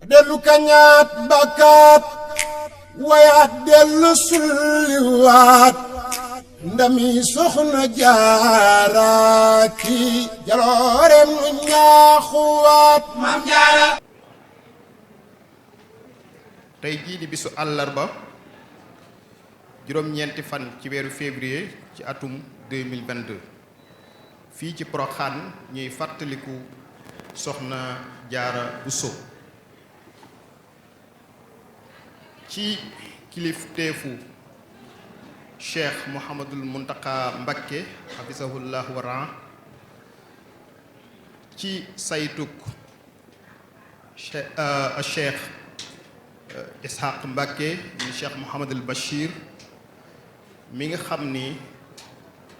dellu kañaat bakkaat wayaat dellu sulliwaat ndami soxna jaaraaki jaloorem nu ñaaxuwaat Maam Jaara. tey jii di bisu àllarba juróom-ñeenti fan ci weeru février ci atum 2022 fii ci Porokhane ñuy fàttaliku soxna Jaara Buso ci kilifteefu Cheikh Mouhamadul Muntaka Mbakke hafisahullah waraa ci saytuk Cheikh Ishaq Mbakke ni Cheikh Mouhamadul Bachir mi nga xam ni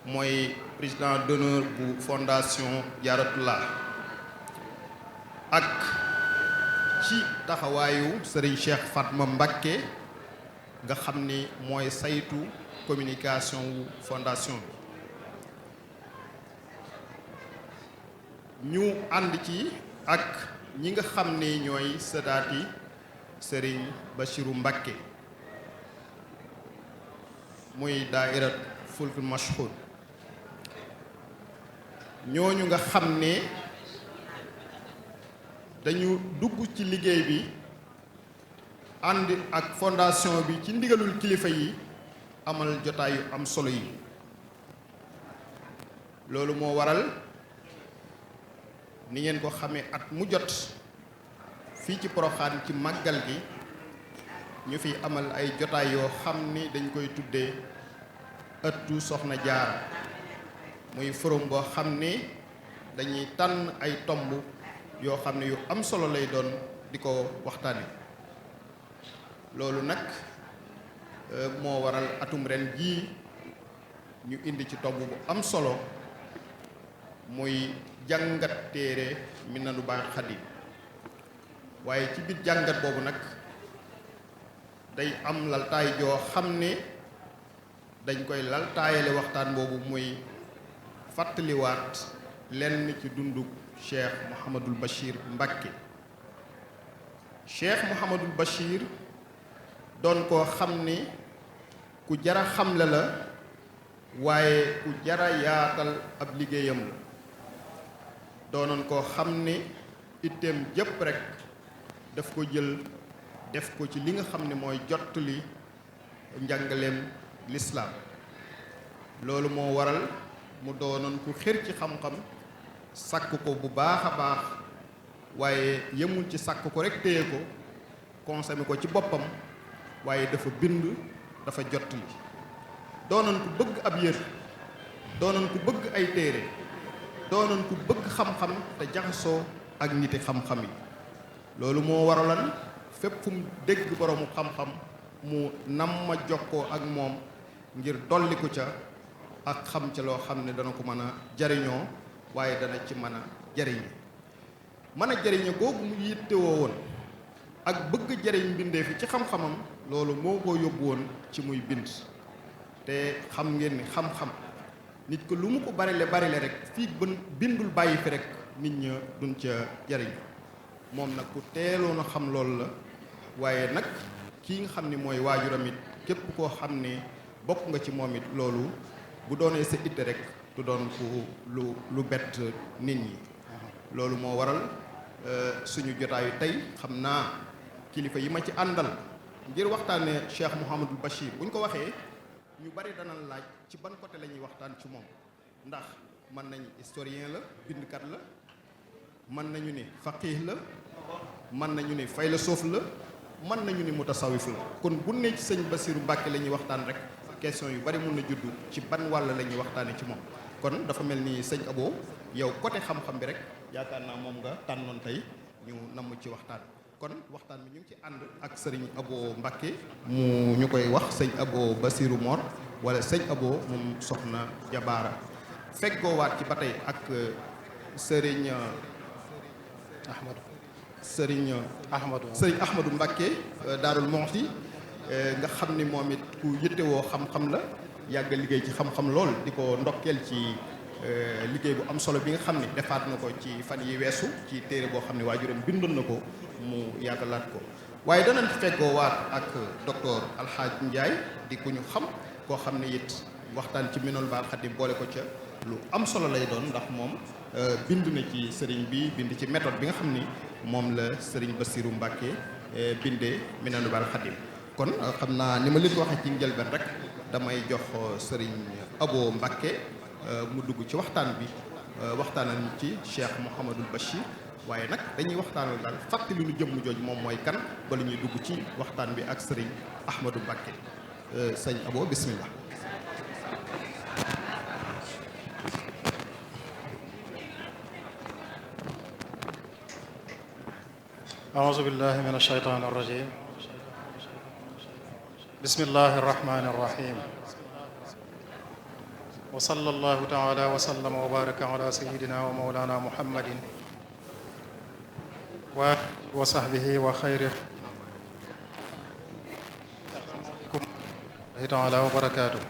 mooy président d'honneur bu fondation Jaaratullah ak ci taxawaayu Serigne Cheikh Fatma Mbakke nga xam ni mooy saytu communication wu fondation bi ñu ànd ci ak ñi nga xam ni ñooy sëtaati Serigne Bachiru Mbakke muy daairat fulkul mashhud ñooñu nga xam ne dañu dugg ci liggéey bi ànd ak fondation bi ci ndigalul kilifa yi amal jotaay yu am solo yi loolu moo waral ni ngeen ko xamee at mu jot fii ci Porokhane ci màggal gi ñu fi amal ay jotaay yoo xam ni dañ koy tuddee ëttu Soxna Jaara muy forum boo xam ni dañuy tànn ay tomb yoo xam ne yu am solo lay doon di ko waxtaane loolu nag moo waral atum ren jii ñu indi ci tomb bu am solo muy jàngat téere Minanul Baaxil waaye ci biir jàngat boobu nag day am laltaay joo xam ne dañ koy laltaayale waxtaan boobu muy fàttaliwaat lenn ci dundu Cheikh Mouhamadul Bachir Mbakke Cheikh Mouhamadul Bachir doon koo xam ni ku jara xamle la waaye ku jara yaatal ab liggéeyam la doonoon koo xam ni itteem jëpp rekk daf ko jël def ko ci li nga xam ne mooy jottali njàngaleem lislaam loolu moo waral mu doonoon ku xër ci xam-xam sàkk ko bu baax a baax waaye yemul ci sàkk ko rekk téye ko consommé ko ci boppam waaye dafa bind dafa jottali doonoon ku bëgg ab yër doonoon ku bëgg ay téere doonoon ku bëgg xam-xam te jaxasoo ak niti xam-xam yi loolu moo waraloon fépp fu mu dégg boroomu xam-xam mu nam ma jokkoo ak moom ngir dolli ko ca ak xam ca loo xam ne dana ko mën a jariñoo waaye dana ci mën a jariñe mën a jariñe googu mu yittewoo woon ak bëgg jariñ mbindee fi ci xam-xamam loolu moo ko yóbbu woon ci muy bind te xam ngeen ni xam-xam nit ko lu mu ko barile rek fii bindul bàyyi fi rek nit ña duñ ca jariñ moom nag ku teeloon a xam loolu la waaye nag kii nga xam ni mooy waajuram it képp koo xam ne bokk nga ci moom it loolu bu doonee sa itte rek du doon ku lu bett nit ñi loolu moo waral suñu jotaayu tey xam naa kilifa yi ma ci àndal ngir waxtaane Cheikh Mouhamadul Bachir bu ñu ko waxee ñu bari dana laaj ci ban côté la ñuy waxtaan ci moom ndax mën nañu historien la bindkat la mën nañu ni faqih la mën nañu ni faylasoof la mën nañu ni mutasawif la kon bu ne ci sëñ Bassirou Mbacké la ñuy waxtaan rek question yu bari mun na juddu ci ban wàll la ñuy waxtaane ci moom kon dafa mel ni sëñ Abo yow côté xam-xam bi rek yaakaar naa moom nga tànnoon tey ñu namm ci waxtaan kon waxtaan bi ñu ngi ci ànd ak sëriñ Abo Mbacké mu ñu koy wax sëñ Abo Bassirou Mor wala sëñ Abo moom soxna Jabaara feggoowaat ci ba tey ak sëriñ Ahmadou Mbacké Daarul Muxti nga xam ni moom it ku yittewoo xam-xam la yàgg liggéey ci xam-xam lool di ko ndokkeel ci liggéey bu am solo bi nga xam ne defaat na ko ci fan yi weesu ci téere boo xam ne waajuram bindoon na ko mu yaatalaat ko. waaye danañ feggoo waat ak docteur Alxaaj Njaay di ku ñu xam koo xam ne it waxtaan ci Minanul Baaqil Xadim boole ko ca lu am solo lay doon, ndax moom bind na ci sëriñ bi, bind ci méthode bi nga xam ni moom la sëriñ Bassirou Mbacke bindee Minanul Baaqil Xadim. kon xam naa ni ma leen ko waxee ci njëlbeen rek damay jox sëriñ Abo Mbacke mu dugg ci waxtaan bi, waxtaanal ñu ci Cheikh Mouhamadul Bachir. waaye nag dañuy waxtaanal daal fàttali lu jëmm jooju moom mooy kan bala ñuy dugg ci waxtaan bi ak sëriñ Ahmadou Mbacke. sëñ Abo bismillah. أعوذ بالله من الشيطان الرجيم بسم الله الرحمن الرحيم وصلى الله تعالى وسلم وبارك على سيدنا ومولانا محمد وصحبه وخيره تعالى وبركاته.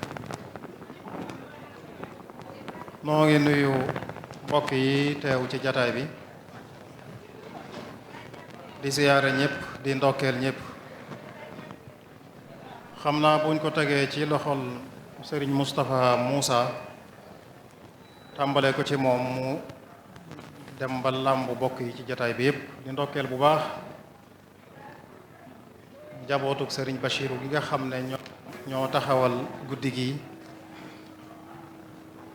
noo ngi nuyu mbokk yi teew ci jataay bi di siyaare ñëpp di ndokkeel ñëpp. xam naa buñ ko tegee ci loxol Serigne Moustapha Moussa tàmbale ko ci moom mu dem ba làmb bokk yi ci jataay bi yëpp di ndokkeel bu baax njabootuk Serigne Bachirou gi nga xam ne ñoo taxawal guddi gi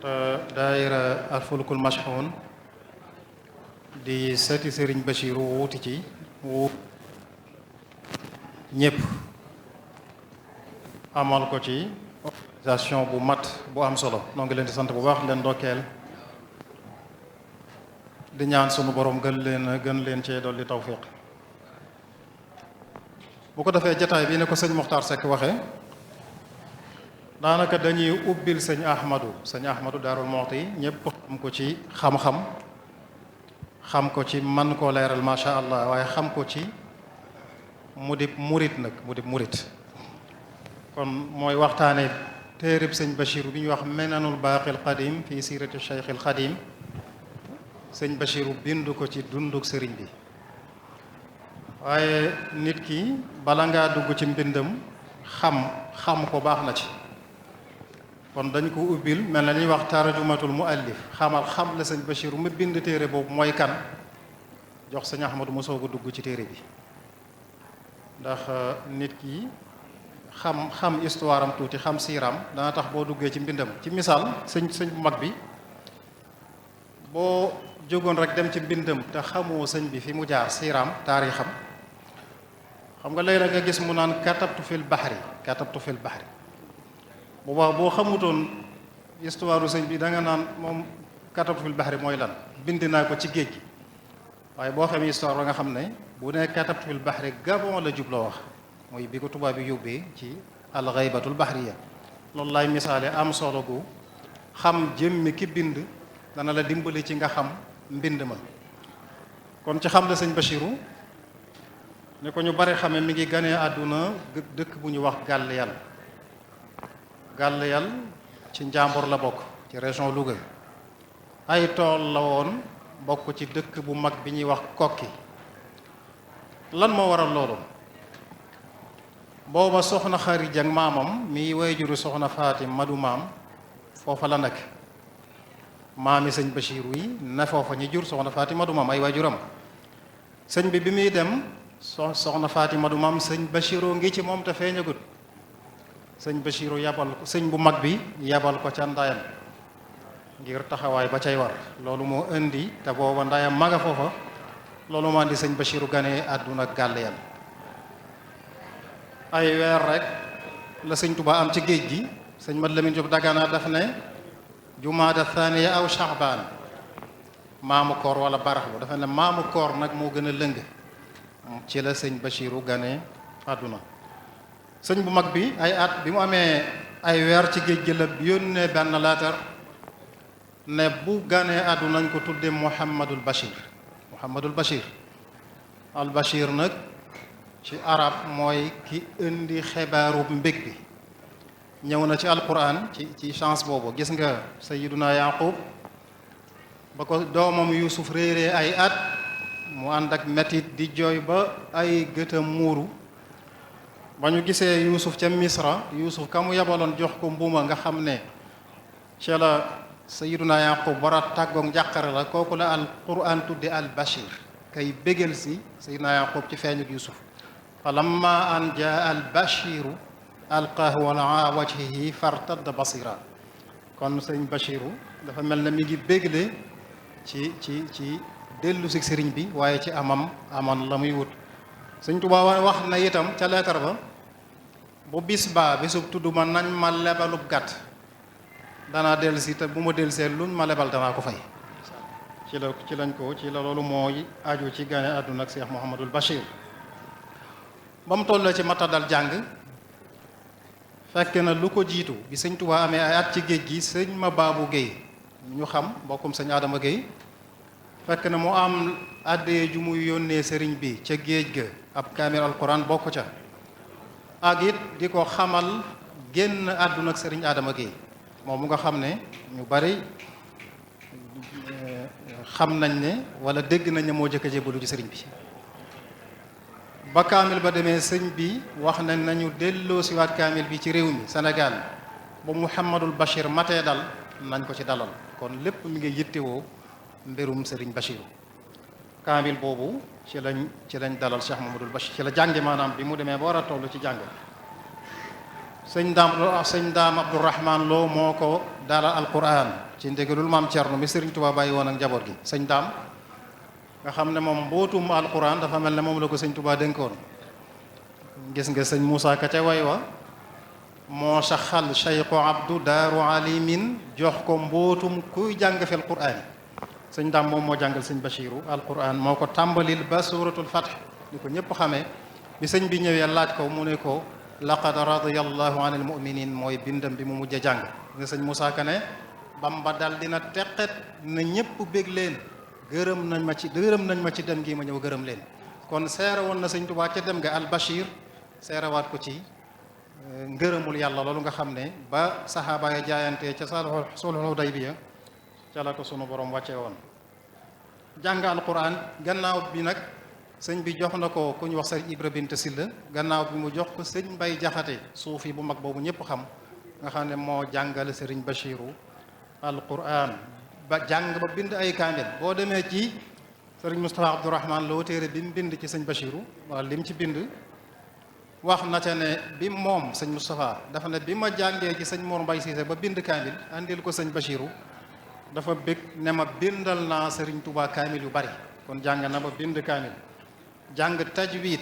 te daayira Alfulkul Mashxuun di seeti Serigne Bachirou wuuti ci ñëpp amal ko ci organisation bu mat bu am solo. noo ngi leen di sant bu baax leen ndokkeel di ñaan sunu borom gën leen cee dolli tawfiq. bu ko defee jataay bi ne ko sëñ Mokhtar Seck waxee daanaka dañuy ubbil sëñ Ahmadou Daarul Muxti ñëpp xam ko ci xam-xam, xam ko ci man koo leeral macha allah, waaye xam ko ci mu dib murit kon mooy waxtaane téereb sëñ Bachirou bi ñuy wax Minanul Baaqil Xadim fii siirati Cheikhil Xadim. sëñ Bachirou bind ko ci dunduk sëriñ bi. waaye nit ki bala ngaa dugg ci mbindam xam ko baax na ci. kon dañ ko ubbil mel na ñuy wax tarjumatul muallif, xam la sëñ Bachirou mu bind téere boobu mooy kan, jox sëñ Ahmadou mu soog a dugg ci téere bi. ndax nit ki xam histoire am tuuti, xam siiram dana tax boo duggee ci mbindam. ci misaal sëñ bu mag bi boo jógoon rek dem ci mbindam te xamoo sëñ bi fi mu jaar siiram taarixam, xam nga léeg-léeg nga gis mu naan katabtu fil bahri bu baax boo xamutoon histoire sëñ bi da nga naan moom katabtu fil bahri mooy lan, bind naa ko ci géej gi. waaye boo xamee histoire ba nga xam ne bu ne katabtu fil bahri Gabon la jubloo wax, mooy bi ko tubaab bi yóbbee ci alxaybatul bahriya. loolu laay misaale am solo gu xam jëmmi ki bind dana la dimbali ci nga xam mbind ma. kon ci xam la sëñ Bachirou ne ko ñu bari xame mi ngi ganee àdduna dëkk bu ñu wax Gàll-Yal ci Njàmbur la bokk ci région Louga. ay tool la woon bokk ci dëkk bu mag bi ñuy wax Kokki. lan moo waral loolu? booba soxna Xari Jang maamam mi wayjuru soxna Fatim Madu maam foofa la nekk. maami sëñ Bachirou yi ne foofa ñi jur soxna Fatim Madu maam ay waajuram. sëñ bi muy dem soxna Fatim Madu maam sëñ Bachirou ngi ci moom te feeñagut. sëñ Bachirou yabal ko, sëñ bu mag bi yabal ko ca ndayam ngir taxawaay ba cay war. loolu moo indi te booba ndayam maga foofa. loolu moo indi sëñ Bachirou ganee àdduna Gàll-Yal. ay weer rek la sëñ Tuubaa am ci géej gi. sëñ Mat Lamin Jóob Dagana daf ne jumaada thaniya aw Sha'baan, maamu koor wala baraxlu. dafa ne maamu koor nag moo gën a lëng. ci la sëñ Bachirou ganee àdduna. sëñ bu mag bi ay at bi mu amee ay weer ci géej gi la yónnee benn leetar ne bu ganee àdduna nañ ko tuddee Mouhamadul Bachir. al Bachir nag ci arab mooy ki indi xibaaru mbég bi. ñëw na ci alquran ci chance boobu. gis nga Sayyiduna Yaqub ba ko doomam Yuusuf réeree ay at mu ànd ak metit di jooy ba ay gëtam muuru ba ñu gisee Yuusuf ca Misra Yuusuf ka mu yabaloon jox ko mbuuma nga xam ne ci la Sayyiduna Yaqub war a tàggoog njàqare la kooku la al Qur'an tudde al Bashir kay bégal si Sayyiduna Yaqub ci feeñu Yuusuf fa lamma an jaa al Bashiru alqaahu ala wajhihi fartadda basira kon sëñ Bachiru dafa mel na mi ngi bégle ci dellu si sëriñ bi waaye ci aman la muy wut sëñ Tuubaa wax na itam ca leetar ba bu bis baa bisub tudd ma nañ ma lebalub gàtt danaa dellu si te bu ma dellu see luñ ma lebal danaa ko fay ci la loolu mooy aju ci gane àdduna ak Cheikh Mouhamadul Bachir ba mu tolloo ci matadal jàng fekk na lu ko jiitu bi sëñ Tuubaa amee ay at ci géej gi sëñ ma baabu Géey ñu xam mbokkum sëñ Adama Géey fekk na mu am àddee ju muy yónnee sëriñ bi ca géej ga ab kaamil alquran bokk ca ak it di ko xamal génn àdduna ak sëriñ Adama Géey moom mu nga xam ne ñu bari xam nañ ne wala dégg nañ ne moo jëkk a jébbalu ci sëriñ bi ba kaamil ba demee sëñ bi wax nañ nañu delloo siwaat kaamil bi ci réew mi Sénégal ba Mouhamadul Bachir matee dal nañ ko ci dalal kon lépp mi ngi yittewoo mbirum sëriñ Bachiru kaamil boobu ci lañ dalal Cheikh Mouhamadul Bachir ci la jànge maanaam bi mu demee ba war a toll ci jàng sëñ daam Abdourahman Lo moo ko dalal alquran ci ndigalul maam Cerno mi sëriñ Tuubaa bàyyi woon ak njaboot gi sëñ daam nga xam ne moom mbootum alquran dafa mel ne moom la ko sëñ Tuubaa dénkoon gis nga sëñ Moussa Ka ca way wa moo saxal Cheikhu Abdou Daaru Alimin jox ko mbootum kuy jàng fi alquran sëñ daam moom moo jàngal sëñ Bachiru alquran moo ko tàmbalil ba suratul Fath ni ko ñëpp xamee bi sëñ bi ñëwee laaj ko mu ne ko laqad radiyallahu anil mu'minin mooy bindam bi mu mujj a jàng nga sëñ Moussa Ka ne Bamba dal dina teqet na ñëpp bég leen gërëm nañ ma ci dem gi ma ñëw gërëm leen kon seere woon na sëñ Tuubaa ca dem nga al Bachir seerewaat ko ci ngërëmul yàlla loolu nga xam ne ba saxaaba ya jaayantee ca sulhul Hudaybiya ca la ko sunu borom wàcce woon jàng alquran gannaaw bi nag sëñ bi jox na ko ku ñu wax sëriñ Ibra Bint Silla gannaaw bi mu jox ko sëñ Mbay Jaxate suufi bu mag boobu ñëpp xam nga xam ne moo jàngale sëriñ Bachiru alquran ba jàng ba bind ay kaamil boo demee ci sëriñ Moustapha Abdourahman Lo téere bi mu bind ci sëñ Bachiru wala lim ci bind wax na ca ne bi moom sëñ Moustapha dafa ne bi ma jàngee ci sëñ Mor Mbay Siise ba bind kaamil andil ko sëñ Bachiru dafa bég ne ma bindal naa sëriñ Touba kaamil yu bari kon jàng na ba bind kaamil jàng tajwid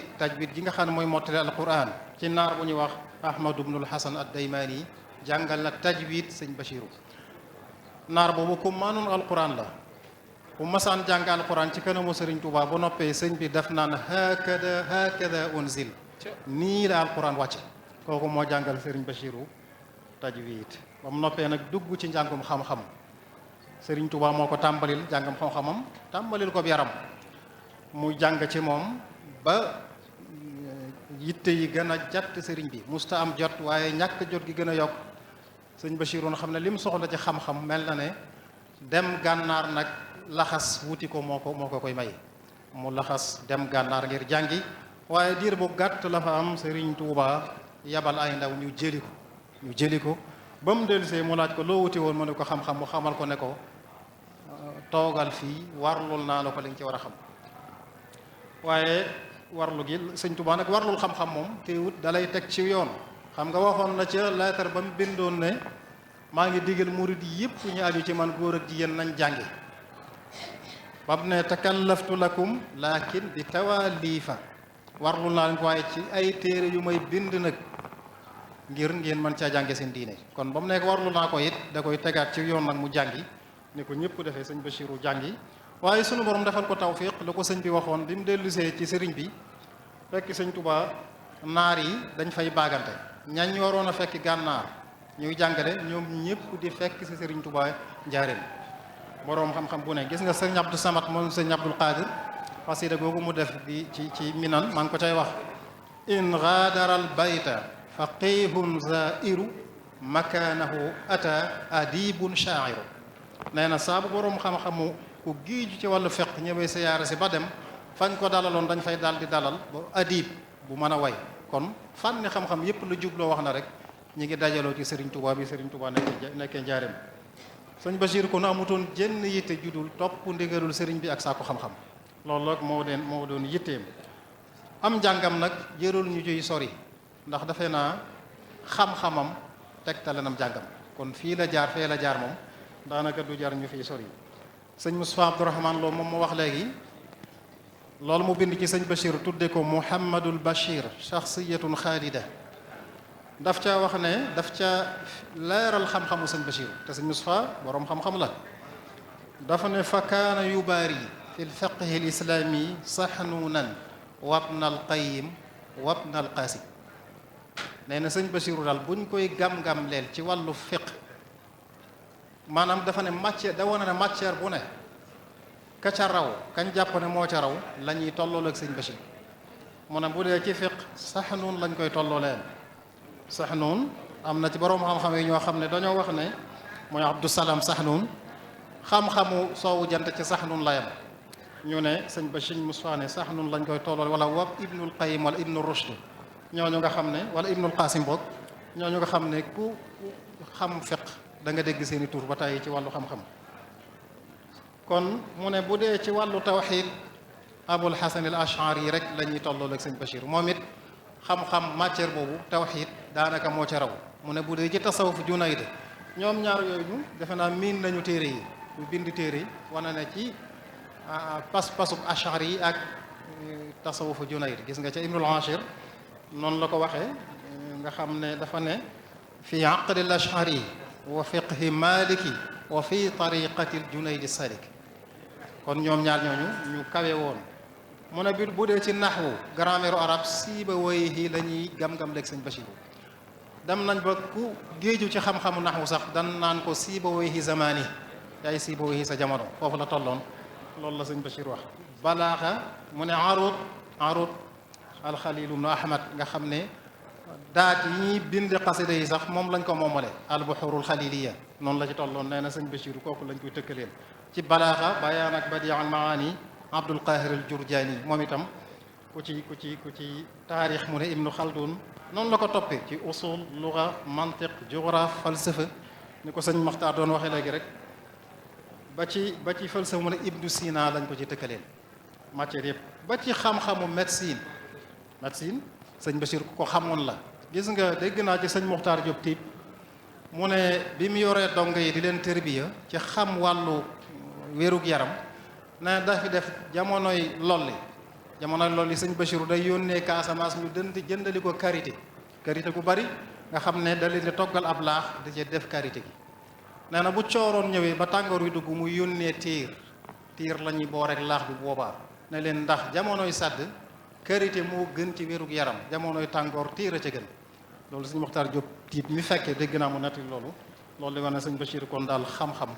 gi nga xam ne mooy mottali alquran ci naar bu ñuy wax Ahmad ibnul Hasan ad-Daymaani jàngal na tajwid sëñ Bachiru naar boobu ku maanoon alquran la bu masaan jàng alquran ci kanamu sëriñ Touba bu noppee sëñ bi def naan hakada unzil nii la alquran wàcce kooku moo jàngal sëriñ Bachiru tajwid ba mu noppee nag dugg ci njàngum xam-xam sëriñ Touba moo ko tàmbalil jàngam xam-xamam tàmbalil ko yaram mu jàng ci moom ba yitte yi gën a jatt sëriñ bi musta am jot waaye ñàkk jot gi gën a yokk sëñ Bachiru na xam ne lim soxla ci xam-xam mel na ne dem gànnaar nag laxas wuti ko moo ko koy may mu laxas dem gànnaar ngir jàngi waaye diir bu gàtt la fa am sëriñ Touba yabal ay ndaw ñu jëli ko ba mu dellusee mu laaj ko loo wuti woon mu ne ko xam-xam mu xamal ko ne ko toogal fii warlul naa la ko li nga ci war a xam waaye warlu gi sëñ Touba nag warlul xam-xam moom teewut dalay teg ci yoon xam nga waxoon na ca lettre ba mu bindoon ne maa ngi digal murid yëpp ñu aju ci man góor ak jigéen nañ jàngi ba mu ne takallaftu lakum lakin bi tawalifa warlul naa leen ko waaye ci ay téere yu may bind nag ngir ngeen mën caa jànge seen diine kon ba mu nekk warlu naa ko it da koy tegaat ci yoon nag mu jàngi ni ko ñëpp defee sëñ Bachiru jàngi waaye sunu borom defal ko tawfiq la ko sëñ bi waxoon bi mu dellusee ci sëriñ bi fekk sëñ Touba naar yi dañ fay baagante ñañ waroon a fekk gànnaar ñuy jàngale ñoom ñëpp di fekk si sëriñ Touba njaareem boroom xam-xam bu ne gis nga sëñ Abdou Samad moom sëñ Abdul Qadir xasida googu mu def di ci minan maa ngi ko cay wax in gaadaral bayta faqihun zairu makanahu ata adibun shairu nee na saabu boroom xam-xamu ku giiju ci wàllu feq ñëwee siyaare si ba dem fañ ko dalaloon dañ fay daal di dalal ba adib bu mën a way kon fànni xam-xam yépp lu jubloo wax na rek ñi ngi dajaloo ci Serigne Touba bi Serigne Touba nekkee njaareem sëñ Bachir kon amutoon jenn yitte judul topp ndigalul Serigne bi ak saako xam-xam loolu nag moo doon yitteem am njàngam nag jërul ñu ciy sori ndax defe naa xam-xamam tegtale nam jàngam kon fii la jaar fee la jaar moom daanaka du jar ñu fiy sori sëñ Moustapha Abdourahmane Lo moom mu wax léegi loolu mu bind ci sëñ Bachir tudde ko Muhammadul Bachir shakhsiyatun xaalida daf ca wax ne daf ca leeral xam-xamu sëñ Bachir te sëñ Moustapha boroom xam-xam la dafa ne fa kaana yubaari fi lfiqhi lislaami saxnuunan wabna alqayim wabna alqaasim nee na sëñ Bachiru daal buñ koy gam-gam leel ci wàllu fiq maanaam dafa ne matière da wane ne matière bu ne ka ca raw kañ jàpp ne moo ca raw la ñuy tollool ak sëñ Bachir mu ne bu dee ci fiq saxnuun lañ koy tolloo leen saxnuun am na ci boroom xam-xam yi ñoo xam ne dañoo wax ne mooy Abdou Salam saxnuun xam-xamu soowu jant ci saxnuun la yam ñu ne sëñ Bachir Moussa ne saxnuun lañ koy tollool wala wab ibnul Qayyim wala ibnu Rushd ñooñu nga xam ne wala ibnul Qasim boog ñooñu nga xam ne ku xam fiq da nga dégg seeni tur ba tàyyi ci wàllu xam-xam kon mu ne bu dee ci wàllu tawxiid Abul Hasan al Ash'ari rek la ñuy tollool ak sëñ Bachir moom it xam-xam matière boobu tawxiid daanaka moo ca raw mu ne bu dee ci tasawuf Junayd ñoom ñaar yooyu defe naa miin nañu téere yi bu bind téere yi wane na ci pas-pasub Ash'ari yi ak tasawufu Junayd gis nga ca Ibnul Ashir noonu la ko waxee nga xam ne dafa ne fi aqdi al Ash'ari wa fiqhi maliki wa fi tariqati al Junayd salik kon ñoom ñaar ñooñu ñu kawe woon mu ne bi bu dee ci naxwu grammaire arabe Sibawayhi la ñuy gam-gam leeg sëñ Bachir dem nañ ba ku géeju ci xam-xamu naxwu sax dan naan ko Sibawayhi zamani yaay Sibawayhi sa jamono foofu la tolloon loolu la sëñ Bachir wax balaaxa mu ne arut alxalil ibnu ahmad nga xam ne daat yi ñuy bind xasida yi sax moom lañ ko moomale albuxurul xaliliya noonu la ci tolloon nee na sëñ Bachir kooku lañ koy tëkkaleel ci balaaxa bayaan ak badi al maani abdul qahir al jurjani moom itam ku ci taarix mu ne ibnu xaldun noonu la ko toppee ci usul luga mantiq géographie falsafa ni ko sëñ Maxtaar doon waxee léegi rek ba ci falsafa mu ne ibnu sina lañ ko ci tëkkaleel matière yëpp ba ci xam-xamu médecine sëñ Bachir ku ko xamoon la gis nga dégg naa ci sëñ Muxtaar Diop Tiib mu ne bi mu yoree dong yi di leen tërbiya ci xam wàllu wérug yaram na dafi def jamonoy lolli sëñ Bachiru day yónnee Casamance ñu jëndali ko karité gu bari nga xam ne da leen di toggal ab laax di ci def karité gi nee na bu cooroon ñëwee ba tàngoor wi dugg mu yónnee tiir la ñuy boo rek laax bi boobaa ne leen ndax jamonoy sàdd karité moo gën ci wérug yaram jamonoy tàngoor tiir a ca gën loolu sëñ Muxtaar Jóob Tiib mi fekkee dégg naa mu netti loolu li wane sëñ Bachir kon daal xam-xam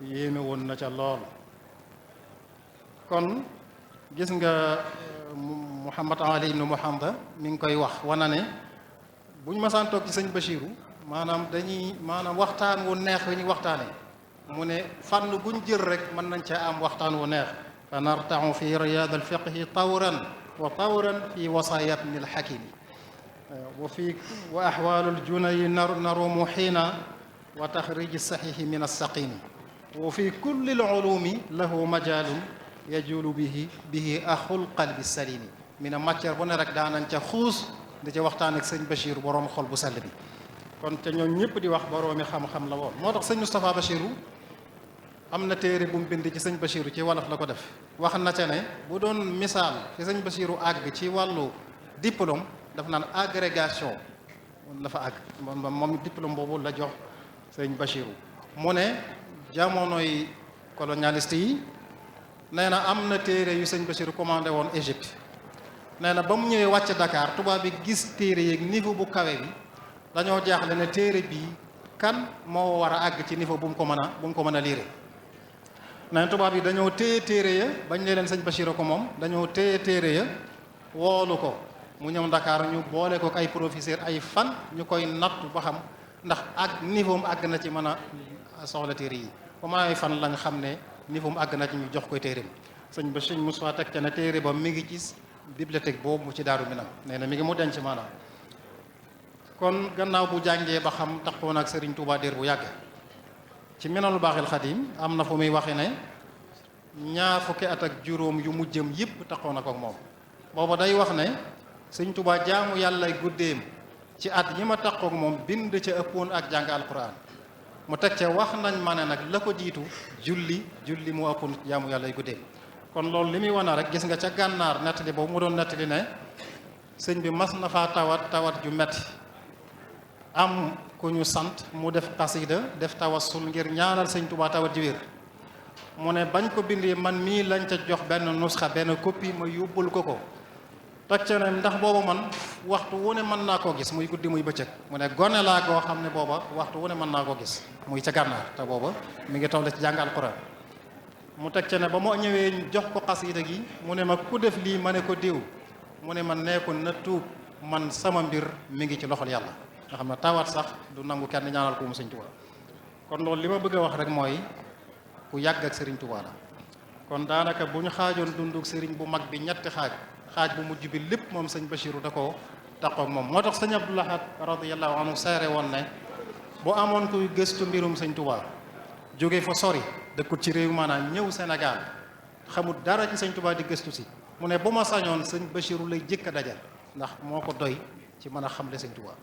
yéeme woon na ca lool kon gis nga Muhammad Ali ibnu Muhammad mi ngi koy wax wana ne bu ñu masaan toog ci sëñ Bachiru maanaam waxtaan wu neex wi ñu waxtaane mu ne fànn buñ jël rek mën nañ ca am waxtaan wu neex fa nartaxu fi riyaad al fiqhi tawran wa tawran fi wasaaya ibni al xakimi wa axwaalu al junayi narumu xiina wa taxriji saxiixi min alsaqimi wa fi kulli al ulumi lahu majaalun yajulu bihi axul qalbi salimi mi ne matière bu ne rek daanañ ca xuus di ca waxtaan ak sëñ Bachir boroom xol bu sell bi kon te ñoom ñëpp di wax boroomi xam-xam la woon moo tax sëñ Moustapha Bachiru am na téere bu mu bind ci sëñ Bachiru ci wolof la ko def wax na ca ne bu doon misaal fi sëñ Bachiru àgg ci wàllu diplôme daf naan agrégation dafa àgg moom diplôme boobu la jox sëñ Bachiru mu ne jamonoy colonialiste yi nee na am na téere yu sëñ Bachiru commandé woon Égypte nee na ba mu ñëwee wàcc Dakar tubaab bi gis téere yeeg niveau bu kawe bi dañoo jaaxle ne téere bii kan moo war a àgg ci niveau bu mu ko mën a liire nee na tubaab yi dañoo téye téere ya bañ leen sëñ Bachiru ko moom dañoo téye téere ya woolu ko mu ñëw Dakar ñu boole ko ay professeur ay fan ñu koy nattu ba xam ndax ak niveau mu àgg na ci mën a soxla téere yi ba ma ay fan lañ xam ne niveau mu àgg na ci ñu jox koy téereem sëñ ba sëñ Moussa teg ca ne téere ba mi ngi ci bibliothèque boobu ci Daaru Minam nee na mi ngi mu denc maanaam. kon gannaaw bu jàngee ba xam taxoon ak Serigne Touba diir bu yàgg ci Minanul Baaxil Xadim am na fu muy waxe ne ñaar fukki at ak juróom yu mujjëm yëpp taxoon ak moom booba day wax ne Serigne Touba jaamu yàlla guddeem ci at yi ma taxoon moom bind ca ëppoon ak jàng alquran mu teg ca wax nañ ma ne nag la ko jiitu julli mu ëppoon jaamu yàlla guddeem. kon loolu li muy wane rek gis nga ca gànnaar nettali boobu mu doon nettali ne sëñ bi mas na faa tawat ju metti am ku ñu sant mu def xasida def tawassul ngir ñaanal sëñ Tuubaa tawat ji wér mu ne bañ ko bindee man mii lañ ca jox benn nusxa benn copie ma yóbbul ko teg ca ne ndax booba man waxtu wu ne mën naa koo gis muy guddi muy bëccëg mu ne gone laa goo xam ne booba waxtu wu ne mën naa koo gis muy ca gànnaar te booba mi ngi toll ci jàng alxuraan mu teg ca ne ba mu ñëwee jox ko xasida gi mu ne ma ku def lii ma ne ko diw mu ne man nee ko na tuub man sama mbir mi ngi ci loxol yàlla nga xam ne tawat sax du nangu kenn ñaanal ko mu sëñ Tuubaa kon loolu li ma bëgg a wax rek mooy ku yàgg ak sëriñ Tuubaa la kon daanaka bu ñu xaajoon dunduk sëriñ bu mag bi ñetti xaaj bu mujj bi lépp moom sëñ Bachiru da koo taqoog moom moo tax sëñ Abdou Lahad radiyallahu anhu seere woon ne bu amoon kuy gëstu mbirum sëñ Tuubaa jóge fa sori dëkkut ci réew maanaam ñëw Sénégal xamul dara ci sëñ Tuubaa di gëstu si mu ne bu ma sañoon sëñ Bachiru lay jëkk a dajal ndax moo ko doy ci mën a xamle sëñ Tuubaa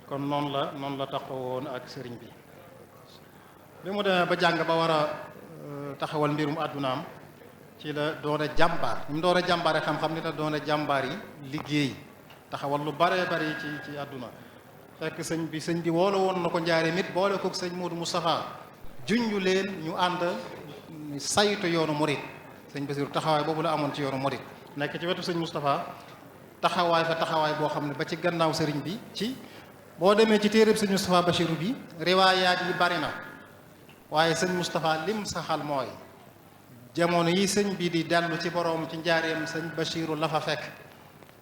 kon noonu la taxaw woon ak sëriñ bi mu demee ba jàng ba war a taxawal mbirum àddunaam ci la doone jàmbaar ñu doone jàmbaare xam-xam ni la doone jàmbaar yi liggéey taxawal lu bare bari ci àdduna fekk sëñ bi woolu woon na ko njaare mit boole kook sëñ Modou Moustapha junju leen ñu ànd saytu yoonu murit sëñ Bassirou taxawaay boobu la amoon ci yoonu murit nekk ci wetu sëñ Moustapha taxawaay boo xam ne ba ci gannaaw sëriñ bi ci boo demee ci téeréb sëñ Moustapha Bassirou bi riwaayaat yi bari na waaye sëñ Moustapha lim saxal mooy jamono yi sëñ bi di dellu ci boroom ci njaareem sëñ Bassirou la fa fekk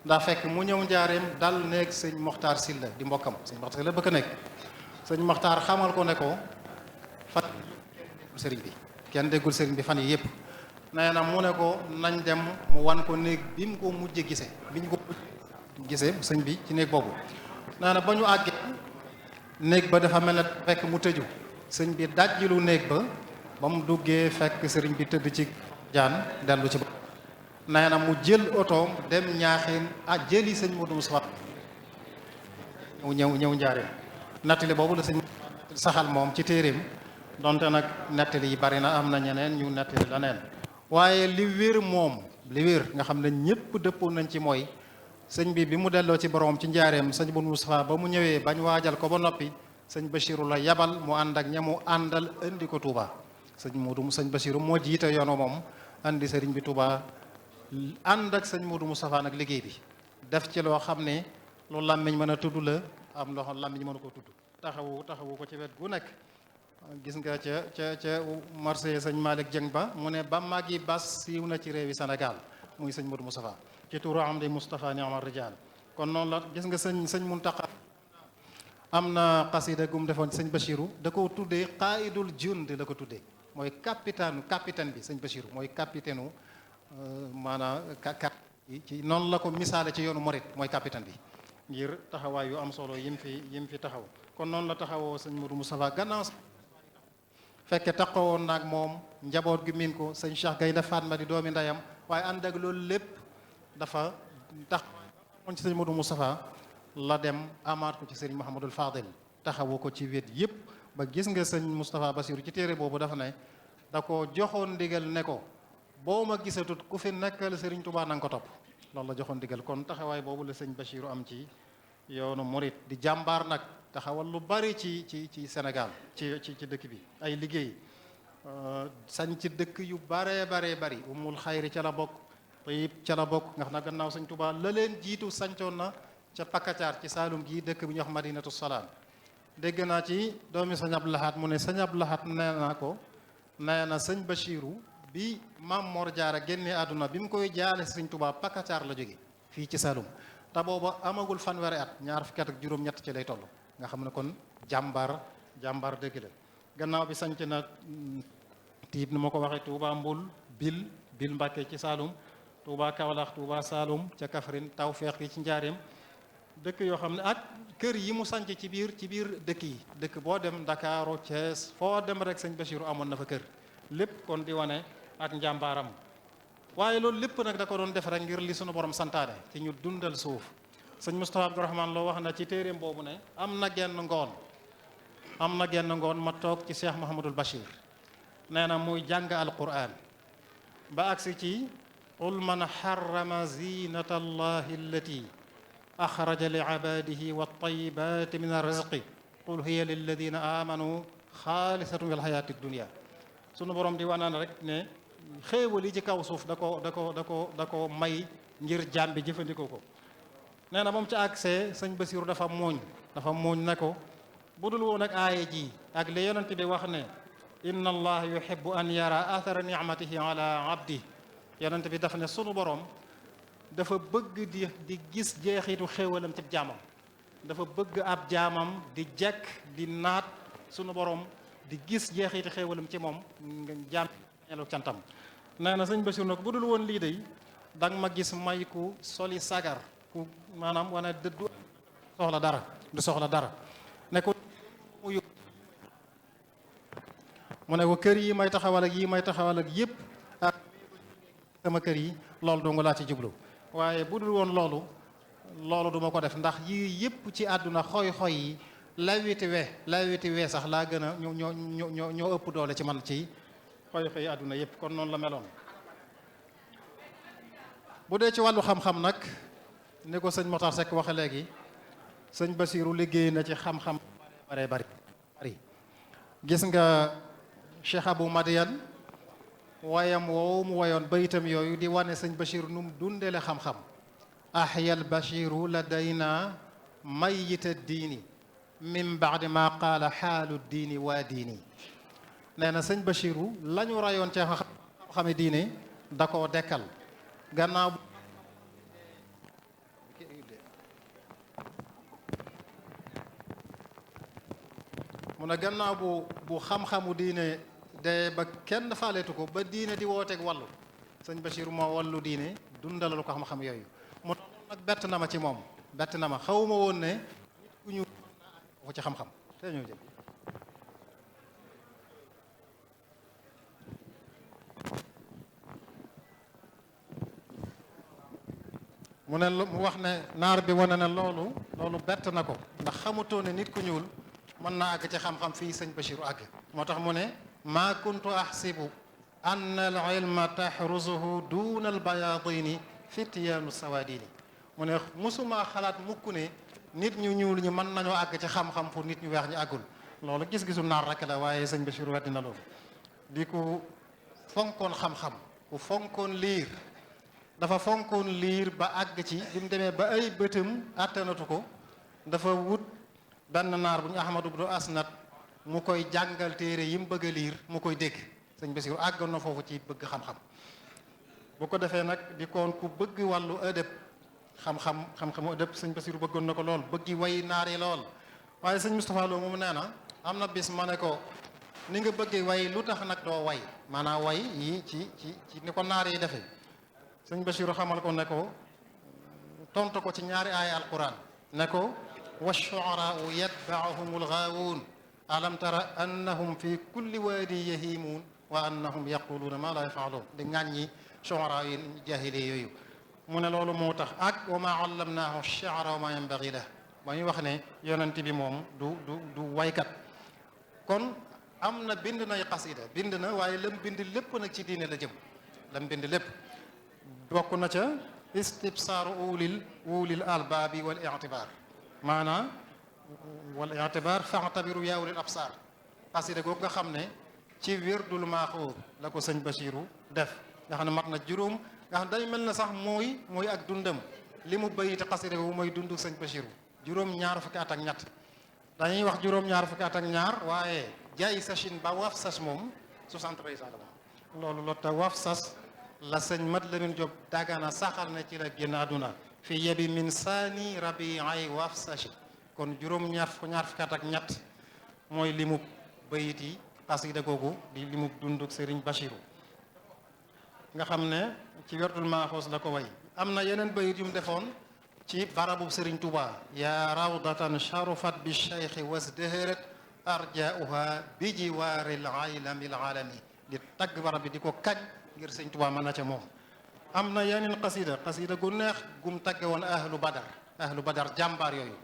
ndax fekk mu ñëw njaareem dal nekk sëñ Mokhtar Sylla di mbokkam sëñ Mokhtar Sylla bëgg nekk sëñ Mokhtar xamal ko ne ko fan sëriñ bi kenn déggul sëriñ bi fan yi yëpp nee na mu ne ko nañ dem mu wan ko néeg bi mu ko mujje gise bi ñu ko gisee sëñ bi ci néeg boobu nee na ba ñu àggee néeg ba dafa mel ne fekk mu tëju sëñ bi dajjilu néeg ba mu duggee fekk sëriñ bi tëdd ci jaan dellu ci nee na mu jël otoom dem ñaaxeen jëli sëñ Modou Moustapha ñëw njaareem nettali boobu la sëñ saxal moom ci téeréem donte nag nettali yi bari na am na ñeneen ñu nettali leneen waaye li wér nga xam ne ñëpp dëppoon nañ ci mooy sëñ bi mu delloo ci borom ci njaareem sëñ Modou Moustapha ba mu ñëwee bañ waajal ko ba noppi sëñ Bassirou la yabal mu ànd ak ñamu àndal indi ko Touba sëñ Bassirou moo jiite yoonu moom andi sëriñ bi Touba ànd ak sëñ Modou Moustapha nag liggéey bi def ci loo xam ne lu làmmiñ mën a tudd la am loo xam làmmiñ mën a ko tudd taxawu ko ci wet gu nekk gis nga ca marché sëñ Malick Dieng ba mu ne ba magi bas siiw na ci réewi Sénégal muy sëñ Modou Moustapha ci turu am di Moustapha ni Amar Rijal kon noonu la gis nga sëñ Muntaqa am na xasida gum defoon sëñ Bassirou da ko tuddee qaidul jund la ko tuddee mooy capitaine bi sëñ Bassirou mooy capitaine u maanaam ci noonu la ko misaale ci yoonu Morit mooy capitaine bi ngir taxawaay yu am solo yim fi taxaw kon noonu la taxawoo sëñ Modou Moustapha gannaaw fekke taxawoon naag moom njaboot gi miin ko sëñ Cheikh Gaynde Fatma di doomi ndeyam waaye ànd ak loolu lépp dafa taxawoon ci sëñ Modou Moustapha la dem amaat ko ci sëriñ Mouhamadul Fadil taxawu ko ci wet yëpp ba gis nga sëñ Moustapha Bassirou ci téere boobu dafa ne da ko joxoon ndigal ne ko boo ma gisatut ku fi nekkal sëriñ Touba na nga ko topp loolu la joxoon ndigal kon taxawaay boobu la sëñ Bassirou am ci yoonu murit di jàmbaar nag taxawal lu bari ci Sénégal ci dëkk bi ay liggéey sañ ci dëkk yu baree bari umul xayri ca la bokk Tayib ca la bokk nga xam ne gannaaw sëñ Touba la leen jiitu sancoon na ca Pakacaar ci Saalum gii dëkk bi ñuy wax Madinatu Salaam dégg naa ci doomi sëñ Abdou Lahad mu ne sëñ Abdou Lahad nee na sëñ Bassirou bi Maam Mor Jaara génnee àdduna bi mu koy jaale sëñ Touba Pakacaar la jóge fii ci Saalum te booba amagul fanweeri at ñaar fukki at ak juróom-ñett ci lay toll nga xam ne kon jàmbaar dëgg la gannaaw bi sanc na tiib ni ma ko waxee Touba Mbul Bil Bil Mbàkke ci Saalum Touba Kaolack Touba Saalum ca Kaffrine Tawfeex yi ci Njaareem dëkk yoo xam ne ak kër yi mu sanc ci biir dëkk yi dëkk boo dem Ndakaaru Thiès foo dem rek sëñ Bachirou amoon na fa kër lépp kon di wane ak njàmbaaram waaye loolu lépp nag da ko doon def rek ngir li sunu borom santaane ci ñu dundal suuf sëñ Moustapha Abdourahmane loo wax na ci téeréem boobu ne am na genn ngoon ma toog ci Cheikh Mouhamadul Bachir nee na muy jàng alquran ba agsi ci qul man harrama zinata allahi allati axraja li ibadihi wat-tayyibati min ar-rizqi qul hiya lilladina amanu xaalisatun fil hayati dunya sunu borom di wanaan rek ne xéewal yi ci kaw suuf da ko may ngir jaam bi jëfandikoo ko nee na moom ci agsee sëñ Basiru dafa mooñ ne ko bu dul woon ak aaya ji ak li yonent bi wax ne inna allaha yuhibbu an yara athara ni'matihi ala abdi yonent bi dafa ne sunu borom dafa bëgg di gis jeexitu xéewalam ci jaamam dafa bëgg ab jaamam di jekk di naat sunu borom di gis jeexitu xéewalam ci moom nga jaam ñelu cantam nee na sëñ Basiru nag bu dul woon lii day danga ma gis may ku soli sagar ku maanaam wane dëddu soxla dara ne ko mu ne ko kër yi may taxawal ak yëpp ak sama kër yi loolu dong laa ci jublu waaye bu dul woon loolu duma ko def ndax yii yëpp ci àdduna xoy-xoy yi lawiti we sax laa gën a ñoo ëpp doole ci man ci xoy-xoy yi àdduna yëpp kon noonu la meloon bu dee ci wàllu xam-xam nag ni ko sëñ Mokhtar Seck waxe léegi sëñ Basiru liggéey na ci xam-xam bari gis nga Cheikh Abou Madiane wayam woowu mu wayoon bayitam yooyu di wane sëñ Bachir nu mu dundele xam-xam ahyal Bachiru ladayna mayita diini min baadi ma qaala xaalu diini waa diini nee na sëñ Bachiru la ñu rayoon ci xam-xami diine da koo dekkal gannaaw mu ne gannaaw bu xam-xamu diine de ba kenn faaleetu ko ba diine di wooteeg wàllu sëñ Bachir moo wàllu diine dundalalu ko xam-xam yooyu mu nag bett na ma ci moom bett na ma xawma woon ne nit ku ñu ko ci xam-xam te ñoo jëm mu ne mu wax ne naar bi wane ne loolu bett na ko ndax xamutoo ne nit ku ñuul mën naa àgg ci xam-xam fii sëñ Bachir àgg moo tax mu ne maa kuntu ahsibu anna al ilma tahruzuhu duna al bayadini fityaanu sawadini mu ne musuma xalaat mukk ne nit ñu ñuul ñi mën nañoo àgg ci xam-xam pour nit ñu weex ñi àggul loolu gis-gisu naar rek la waaye sëñ Bachir weddi na loolu di ku fonkoon xam-xam ku fonkoon liir dafa fonkoon liir ba àgg ci bi mu demee ba ay bëtam àttanatu ko dafa wut benn naar bu ñu Ahmadu bnu Asnad mu koy jàngal téere yi mu bëgg a liir mu koy dégg sëñ Basiru àggoon na foofu ci bëgg xam-xam bu ko defee nag di koon ku bëgg wàllu ëdëb xam-xamu ëdëb sëñ Basiru bëggoon na ko lool bëggi way naar yi lool waaye sëñ Moustapha Lo moom nee na am na bis ma ne ko ni nga bëggee way lu tax nag doo way maanaam way yi ci ni ko naar yi defee sëñ Basiru xamal ko ne ko tontu ko ci ñaari aaya alquran ne ko wa shu'araa'u yatba'uhum al-ghaawuun alam tara annahum fi kulli waadi yahiimuun wa annahum yaquluuna maa laa yaf'aluun di ŋàññi shu'araa yi jaahili yooyu mu ne loolu moo tax ak wa maa allamnaahu ash-shi'ra wa maa yanbaghii lahu ba ñu wax ne yonent bi moom du waykat kon am na bind nay xasida bind na waaye lam bind lépp nag ci diine la jëm lam bind lépp bokk na ca istibsaaru ulil albaabi wal i'tibaar maanaam wal i'tibaar fa'tabiru yaa ulil absaar xasida googu nga xam ne ci wirdul maaxuur la ko sëñ Bachiru def nga xam ne mat na juróom nga xam day mel na sax mooy ak dundam li mu bayit xasida googu mooy dundu sëñ Bachiru juróom ñaar fukki at ak ñett dañuy wax juróom ñaar fukki at ak ñaar waaye jaay sachin ba waf sas moom 73 ans la moom loolu lotta waf sas la sëñ Mat Lamin Jóob Dagana saxal na ci la génn àdduna fi yebi min saani rabi ay waf sachi kon juróom ñaar fukki at ak ñett mooy limu bayit yi xasida googu di limu dunduk Sëriñ Bachiru nga xam ne ci wertul maaxoos la ko way am na yeneen bayit yu mu defoon ci barabu Serigne Touba yaa rawdatan sharufat bi cheikhi wasdëhërat arjauha bi jiwaaril aylamil alami di tagg barab bi di ko kañ ngir Serigne Touba mën na ca moom am na yeneen xasida gu neex gum tagge woon ahlu badar jàmbaar yooyu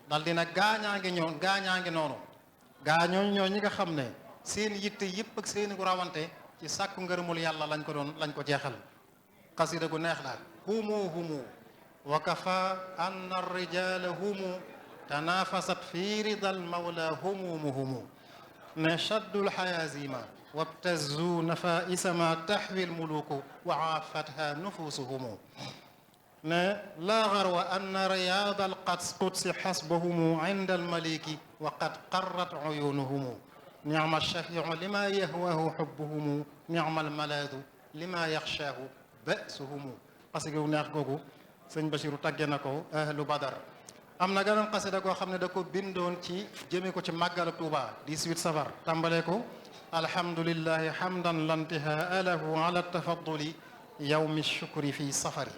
dal dina gaañaa ngi noonu gaañooñ ñoo ñi nga xam ne seen yitte yëpp ak seeni gu rawante ci sàkku ngërëmul yàlla lañ ko jeexal xasida gu neex la humu wa kafa anna arrijala humu tanafasat fi ridal mawla humu ne shaddul xayazima wabtazu nafaisa ma taxwi lmuluku wa aafatha nufusuhumu ne laa garwa anna riyada alqudsi xasbahumu inda almaliki wa qad qarrat uyunuhumu nicma alshafiu lima yahwahu xubbuhumu nicma almalaadu lima yaxshaahu basuhumu xasida gu neex googu sëñ Basiru tàgge na ko ahlu badar am na geneen xasida goo xam ne da ko bindoon ci jëme ko ci màggalu Tuuba 18 safar tàmbalee ko alhamdulillahi hamdan lantihaa lahu ala tafaduli yawmi shukri fi safari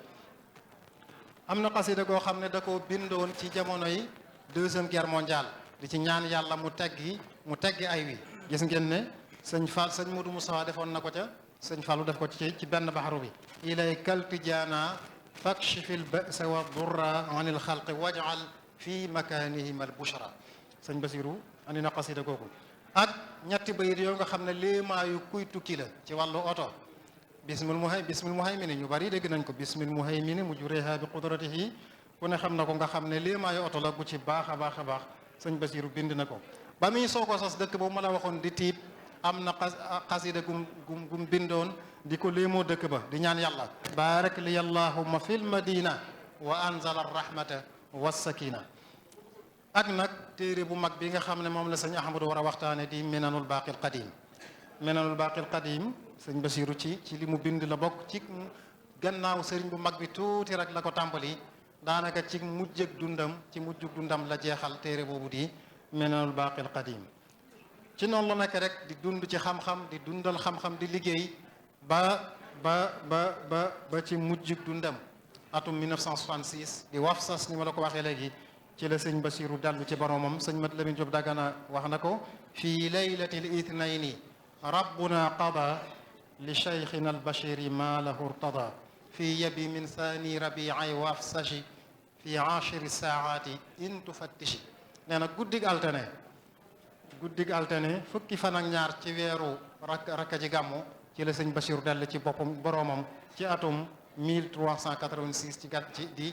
am na xasida goo xam ne da ko bindoon ci jamonoy deuxième guerre mondiale di ci ñaan yàlla mu teggi ay wi gis ngeen ne sëñ Modou Moustapha defoon na ko ca sëñ Fallu def ko ci benn baxaru bi ilay kaltijaana fakshifil ba'sa wa durra anil xalqi waj'al fi makanihim al bushra sëñ Basiru andi na xasida googu ak ñetti bayit yoo nga xam ne léemaayu kuy tukki la ci wàllu oto bismil muhaymini ñu bari dégg nañ ko bismil muhaymini mujriha bi qudratihi ku ne xam na ko nga xam ne léemaayu oto la gu ci baax a baax sëñ Basiru bind na ko ba muy soo ko sos dëkk boobu ma la waxoon di tiib am na xasida gum bindoon di ko léemoo dëkk ba di ñaan yàlla barak li allahumma fil madina wa anzala rahmata wassakina ak nag téere bu mag bi nga xam ne moom la sëñ Ahmadu war a waxtaane di minanul baqil qadim sëñ Basiru ci li mu bind la bokk ci gannaaw sëriñ bu mag bi tuuti rek la ko tàmbali daanaka ci mujjug dundam la jeexal téere boobu di minanul baqil qadim ci noonu la nekk rek di dund ci xam-xam di dundal xam-xam di liggéey ba ci mujjug dundam atum 1966 di wafsas ni ma la ko waxee léegi ci la sëñ Basiru dellu ci boromam sëñ Mat Lamin Jóob Dagana wax na ko fii laylatil ithnayni rabbuna qada li cheikhina albashiri ma lahu irtada fii yabi min thani rabiai wafsashi fi ashiri saati in tufattishi nee na guddig altine fukki fan ak ñaar ci weeru rakka ji gàmmu ci la sëñ Basiru dell ci boromam ci atum 1386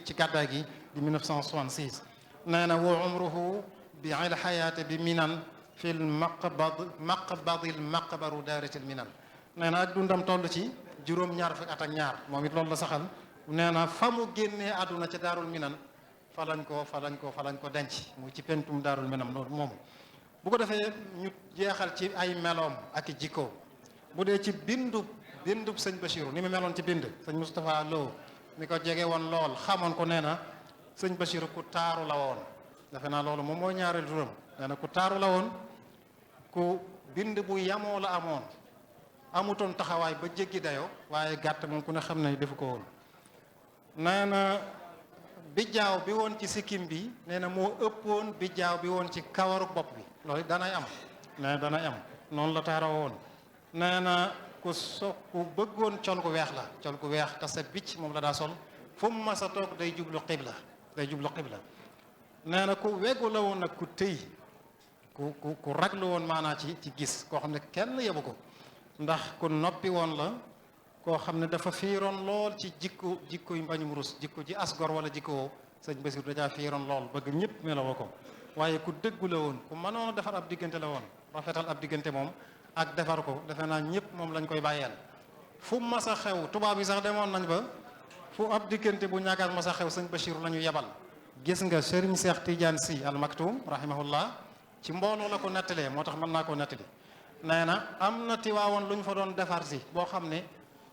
ci gàddaay gi di 1966 nee na wa umruhu bi il xayaati bi minan fil maqbadil maqbaru daaritil minan nee na ak dundam toll ci juróom-ñaar fukki at ak ñaar moom it loolu la saxal nee na fa mu génnee àdduna ca daarul minan fa lañ ko denc mu ci pentum daarul minan loolu moomu bu ko defee ñu jeexal ci ay meloom ak i jikko bu dee ci bindub sëñ Basiru ni mu meloon ci bind sëñ Moustapha Lo mi ko jege woon lool xamoon ko nee na sëñ Basiru ku taaru la woon defe naa loolu moom mooy ñaareel turam nee na ku taaru la woon ku bind bu yamoo la amoon amutoon taxawaay ba jéggi dayoo waaye gàtt moom ku ne xam ne defu ko woon nee na bijjaaw bi woon ci sikkim bi nee na moo ëppoon bijjaaw bi woon ci kawaru bopp bi loolu danay am noonu la taaroo woon nee na ku bëggoon col gu weex la col gu weex te set bicc moom la daa sol fu mu mas a toog day jublu xibla nee na ku weggu la woon nag ku tëy ku raglu woon maanaa ci gis koo xam ne kenn yebu ko ndax ku noppi woon la koo xam ne dafa fiiroon lool ci jikko yu mbañum rus jikko ji asgor wala jikko woo sëñ Basiru dajaa fiiroon lool bëgg ñëpp meloo ko waaye ku dëggu la woon ku mënoon a defar ab diggante la woon rafetal ab diggante moom ak defar ko defe naa ñëpp moom lañ koy bàyyeel fu mas a xew tubaab yi sax demoon nañ ba fu ab diggante bu ñàkkaat mas a xew sëñ Basiru la ñu yebal gis nga Serigne Cheikh Tidiane Sy Al Maktoum rahimahullah ci mbooloo la ko nettalee moo tax mën naa koo nettali nee na am na tiwaawoon lu ñu fa doon defar si boo xam ne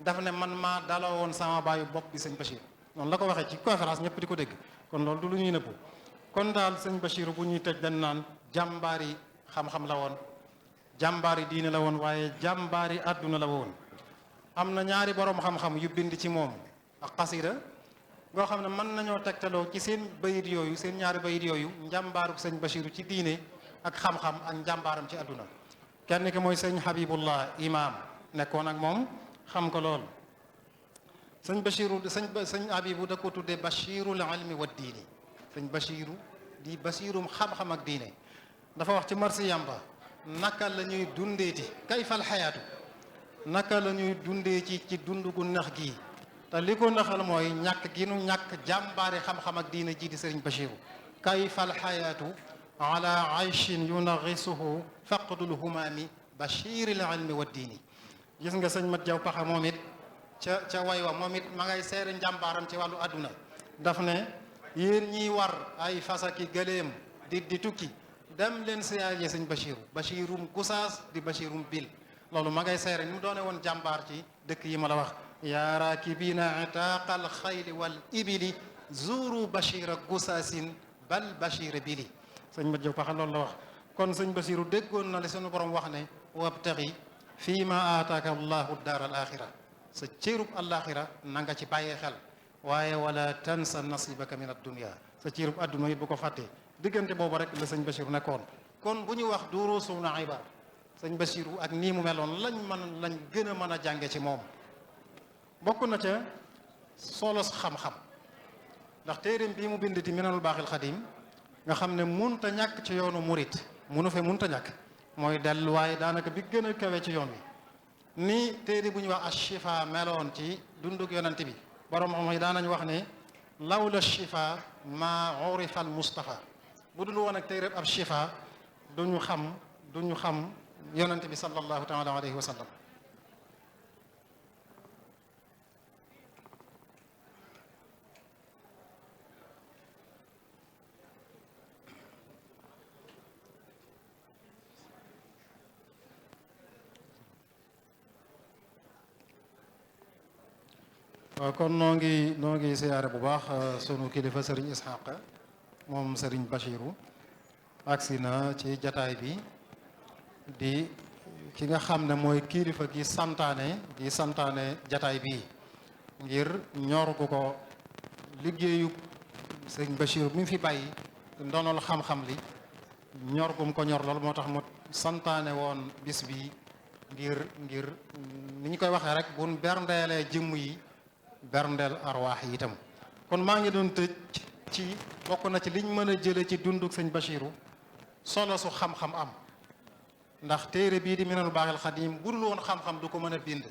daf ne man maa daloo woon sama baayu bopp bi sëñ Basiru noonu la ko waxee ci conférence ñëpp di ko dégg kon loolu du lu ñuy nëbbu kon daal sëñ Basiru bu ñuy tëj dañ naan jàmbaari xam-xam la woon jàmbaari diine la woon waaye jàmbaari àdduna la woon am na ñaari borom xam-xam yu bind ci moom ak xasida goo xam ne mën nañoo tegtaloo ci seen bayit yooyu seen ñaari bayit yooyu njàmbaaruk sëñ Bachir ci diine ak xam-xam ak njàmbaaram ci àdduna kenn ki mooy sëñ Habibullah imam nekkoon ak moom xam ko lool sëñ Bachiru sëñ Habibu da ko tuddee Bachirul ilmi wa diini sëñ Bachiru di Bachirum xam-xam ak diine dafa wax ci marsiyam ba naka la ñuy dundeeti kayfal xayaatu naka la ñuy dundee ci dund gu nax gii te li ko naxal mooy ñàkk gi nu ñàkk jàmbaari xam-xam ak diine ji di sëriñ Bachiru kayfal xayaatu ala ayshin yunagisuhu faqdul humaami bachiril ilmi wa diini gis nga sëñ Mat Jaw Paxa moom it ca way wa moom it ma ngay seere njàmbaaram ci wàllu àdduna daf ne yéen ñiy war ay fasaki gëléem di tukki dem leen siyaare sëñ Bachiru Bachirum Gusaas di Bachirum Bil loolu ma ngay seere ni mu doone woon jàmbaar ci dëkk yi ma la wax yaa raakibina itaqal xayli wal ibili zuru Bachira Gusaasin bal Bachira Bili sëñ Mat Jaw Paxa loolu la wax kon sëñ Bachiru déggoon na li suñu borom wax ne wabtaxi fii ma aataaka allahu daar al axira sa cërub alaxira na nga ci bàyyee xel waaye wala tansa nasibaka min addunia sa cërub adduna it bu ko fàttee diggante boobu rek la sëñ Bachiru nekkoon kon bu ñu wax duruusuna ibar sëñ Bachiru ak nii mu meloon lañ gën a mën a jànge ci moom bokk na ca solos xam-xam ndax téeréem bii mu bind di minanul baaxil xadim nga xam ne munta ñàkk ci yoonu murit munu fe munta ñàkk mooy delluwaay daanaka bi gën a kawe ci yoon wi ni téere bu ñuy wax ashifa meloon ci dundug yonent bi borom xam yi daanañ wax ne lawla shifa ma urifa al mustafa bu dul woon ak téere ab shifa duñu xam yonent bi sallallahu taala alayhi wa sallam waaw kon noo ngi siyaare bu baax sunu kilifa sëriñ Ishaq moom sëriñ Bachiru agsi na ci jataay bi di ki nga xam ne mooy kilifa gi santaane jataay bi ngir ñor gu ko liggéeyu sëriñ Bachiru mi fi bàyyi ndonol xam-xam li ñor gum ko ñor lool moo tax mu santaane woon bis bi ngir ni ñu koy waxee rek buñ berndeelee jëmm yi berndeel arwaax yi itam kon maa ngi doon tëj ci bokk na ci liñ mën a jële ci dunduk sëñ Bachiru solo su xam-xam am ndax téere bii di Minanul Baaxil Xadim bu dul woon xam-xam du ko mën a bind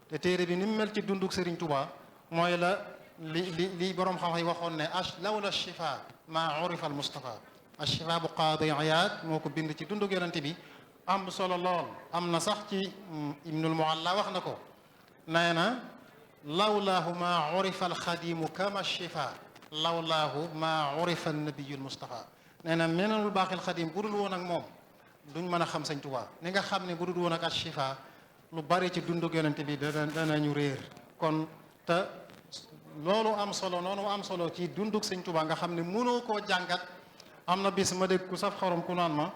te téere bi ni mu mel ci dunduk Serigne Touba mooy la li borom xam-xam yi waxoon ne lawla shifa ma urifa al Mustafa ashifa bu Qaadi Iyaad moo ko bind ci dunduk yonente bi am solo lool am na sax ci Ibnul Mualla wax na ko nee na lawlaahu ma urifa alxadimu kama shifa lawlaahu ma urifa nabiyul Mustafa nee na Minanul Baaxil Xadim bu dul woon ak moom duñ mën a xam sëñ Tuubaa ni nga xam ne bu dul woon ak shifa lu bari ci dundug yonente bi danañu réer kon te loolu am solo noonu am solo ci dundug sëñ Tuubaa nga xam ne mënoo koo jàngat am na bis ma dégg ku saf xorom ku naan ma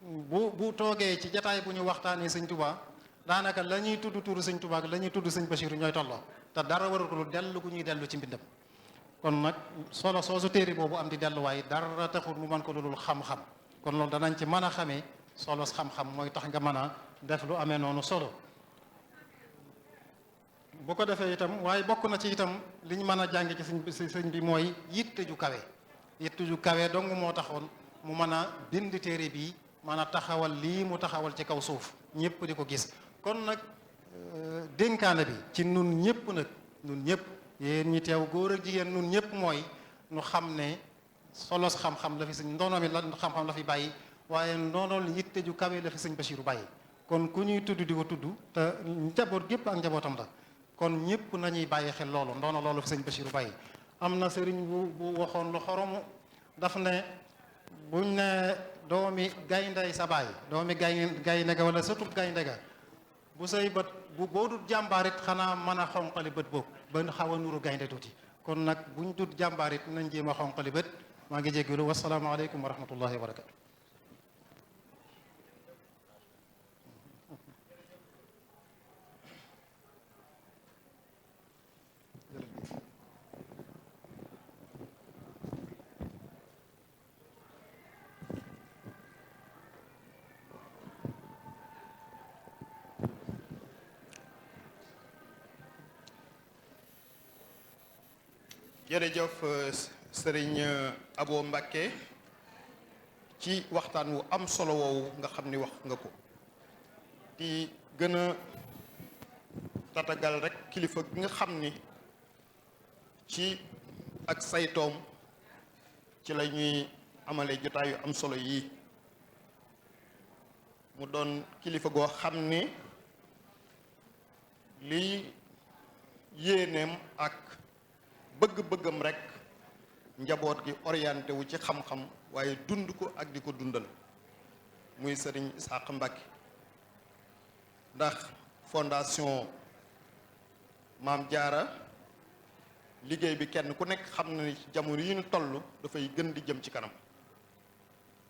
bu toogee ci jataay bu ñu waxtaanee sëñ Tuubaa daanaka la ñuy tudd turu sëñ Tuubaa ak la ñuy tudd sëñ Bachiru ñooy tolloo te dara waratul dellu gu ñuy dellu ci mbindam kon nag solo soosu téere boobu am di delluwaay dara taxul mu mën ko lulul xam-xam kon loolu danañ ci mën a xamee solo xam-xam mooy tax nga mën a def lu amee noonu solo bu ko defee itam waaye bokk na ci itam li ñu mën a jànge ci sëñ bi mooy yitte ju kawe dong moo taxoon mu mën a bind téere bii mën a taxawal lii mu taxawal ci kaw suuf ñëpp di ko gis kon nag dénkaane bi ci nun ñëpp yéen ñi teew góor ak jigéen nun ñëpp mooy nu xam ne solos xam-xam la fi sëñ ndono mi la xam-xam la fi bàyyi waaye ndoonool yitte ju kawe la fi sëñ Bachiru bàyyi kon ku ñuy tudd di ko tudd te njaboot gépp ak njabootam la kon ñëpp nañuy bàyyi xel loolu ndoono loolu fi sëñ Bachiru bàyyi am na sëriñ bu waxoon lu xoromu daf ne buñ ne doomi gaynday sa baay doomi gaynde ga wala sëtub gaynde ga bu say bët boo dut jàmbaarit xanaa mën a xonqali bët boobu ba xaw a nuru gaynde tuuti kon nag buñ dut jàmbaarit nañ jéem a xonqali bët maa ngi jéggalu wasalaamaaleykum wa rahmatullahi wa barakatu jërëjëf sëriñ Abo Mbacké ci waxtaan wu am solo woowu nga xam ni wax nga ko di gën a tatagal rek kilifa bi nga xam ni ci ak saytoom ci la ñuy amale jotaay yu am solo yii mu doon kilifa goo xam ni liy yéeneem ak bëgg-bëggam rek njaboot gi orienté wu ci xam-xam waaye dund ko ak di ko dundal muy sëriñ Isaaxa Mbacké ndax fondation Maam Jaara liggéey bi kenn ku nekk xam na ni ci jamono yi ñu toll dafay gën di jëm ci kanam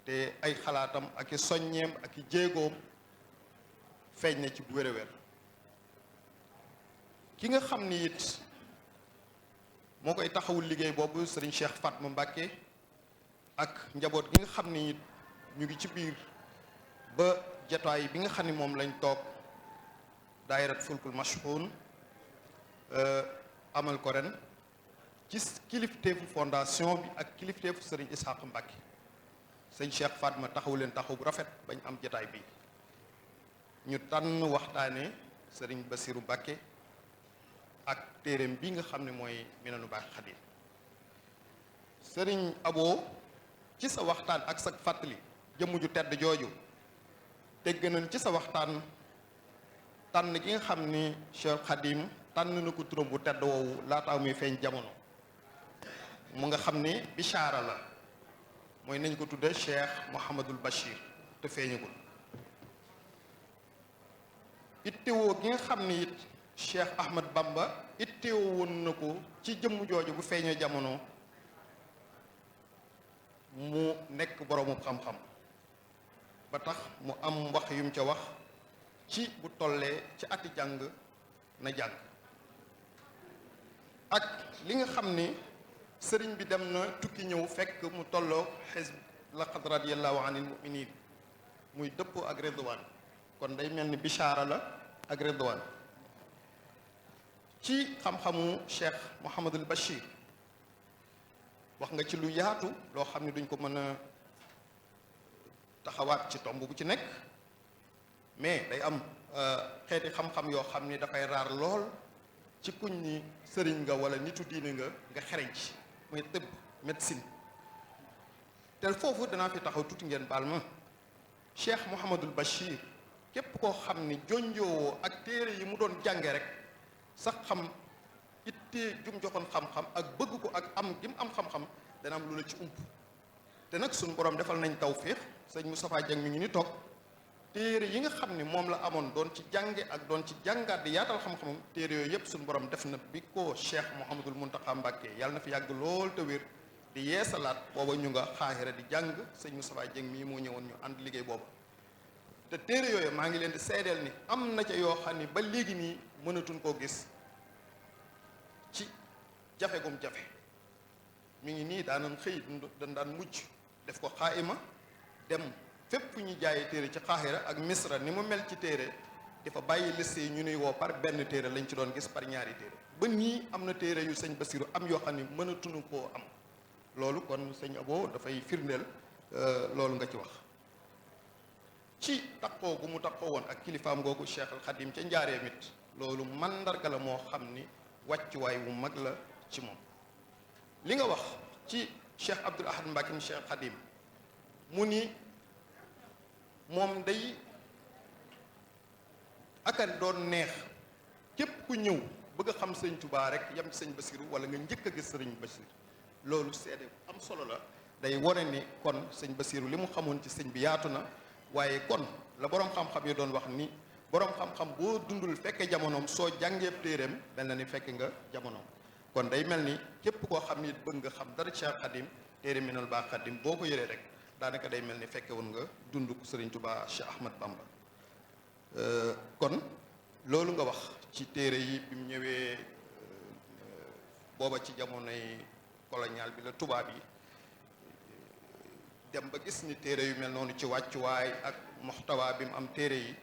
te ay xalaatam ak i soññeem ak i jéegoom feeñ na ci bu wér a wér ki nga xam ni it moo koy taxawul liggéey boobu sëriñ Cheikh Fatma Mbacké ak njaboot gi nga xam ni it ñu ngi ci biir ba jataay bi nga xam ni moom lañ toog daayirat fulkul mashhun amal ko ren ci kilifteefu fondation bi ak kilifteefu sëriñ Isaaxa Mbacké sëñ Cheikh Fatma taxawu leen taxaw bu rafet bañ am jataay bi ñu tànn waxtaane sëriñ Bassirou Mbacké ak téereem bi nga xam ne mooy Minanu Baaxil Xadiim sëriñ Abo ci sa waxtaan ak sa fàttali jëmm ju tedd jooju dégg nañ ci sa waxtaan tànn gi nga xam ni Cheikh Xadim tànn na ko turam bu tedd woowu laataa muy feeñ jamono mu nga xam ni bichaara la mooy nañ ko tudde Cheikh Mouhamadul Bachir te feeñagul ittewoo gi nga xam ni it Cheikh Ahmad Bamba ittewoo woon na ko ci jëmm jooju bu feeñee jamono mu nekk boroomu xam-xam ba tax mu am wax yum ca wax ci bu tollee ci ati jàng na jàng ak li nga xam ni sëriñ bi dem na tukki ñëw fekk mu tolloo xisb laqad radiyallahu anil mu'minin muy dëppoo ak ridwaan kon day mel ni bichaara la ak ridwaan ci xam-xamu Cheikh Mouhamadul Bachir wax nga ci lu yaatu loo xam ne duñ ko mën a taxawaat ci tomb bu ci nekk mais day am xeeti xam-xam yoo xam ni dafay raar lool ci kuñ ni sëriñ nga wala nitu diine nga xereñ ci muy tëbb médecine te foofu danaa fi taxaw tuuti ngeen baal ma Cheikh Mouhamadul Bachir képp koo xam ni jonjoowoo ak téere yi mu doon jànge rek sax xam ittee jum joxoon xam-xam ak bëgg ko ak am gi mu am xam-xam dana am lu la ci ump te nag suñu borom defal nañ tawféex sëñ Moustapha Dieng mi ngi ni toog téere yi nga xam ni moom la amoon doon ci jànge ak doon ci jàngaat di yaatal xam-xamam téere yooyu yëpp suñu borom def na bi ko Cheikh Mouhamadul Mountakha Mbacké yàlla na fi yàgg lool te wér di yeesalaat booba ñu nga xaaxira di jàng sëñ Moustapha Dieng mii moo ñëwoon ñu ànd liggéey booba te téere yooyu maa ngi leen di seedeel ni am na ca yoo xam ni ba léegi nii mënatuñ koo gis ci jafe gum jafe mi ngi nii daanan xëy dañ daan mujj def ko xaayima dem fépp ñu jaayee téere ci xaaxira ak misra ni mu mel ci téere dafa bàyyi liste yi ñu nuy woo par benn téere lañ ci doon gis par ñaari téere ba nii am na téere yu sëñ Basiru am yoo xam ne mënatuñu koo am loolu kon sëñ Abo dafay firndeel loolu nga ci wax ci takkoo gu mu takkoo woon ak kilifaam googu Cheikh al Xadim ca njaareem it loolu mandarga la moo xam ni wàccuwaay wu mag la ci moom li nga wax ci Cheikh Abdoul Ahad Mbacké mi Cheikh Xadim mu ni moom day aka doon neex képp ku ñëw bëgg a xam sëñ Touba rek yam ci sëñ Basiru wala nga njëkk a gis sëriñ Basiru loolu seede am solo la day wone ni kon sëñ Basiru li mu xamoon ci sëñ bi yaatu na waaye kon la boroom xam-xam yi doon wax ni boroom xam-xam boo dundul fekke jamonoom soo jàngeeb téeréem mel na ni fekke nga jamonoom kon day mel ni képp koo xam ni bëgg nga xam dara Cheikh Xadim téere Minanul Baaxil Xadim boo ko yëree rek daanaka day mel ni fekke woon nga dund ko sëriñ Touba Cheikh Ahmad Bamba kon loolu nga wax ci téere yi bi mu ñëwee booba ci jamonoy colonial bi la tubaab yi dem ba gis ni téere yu mel noonu ci wàccuwaay ak moxtawa bi mu am téere yi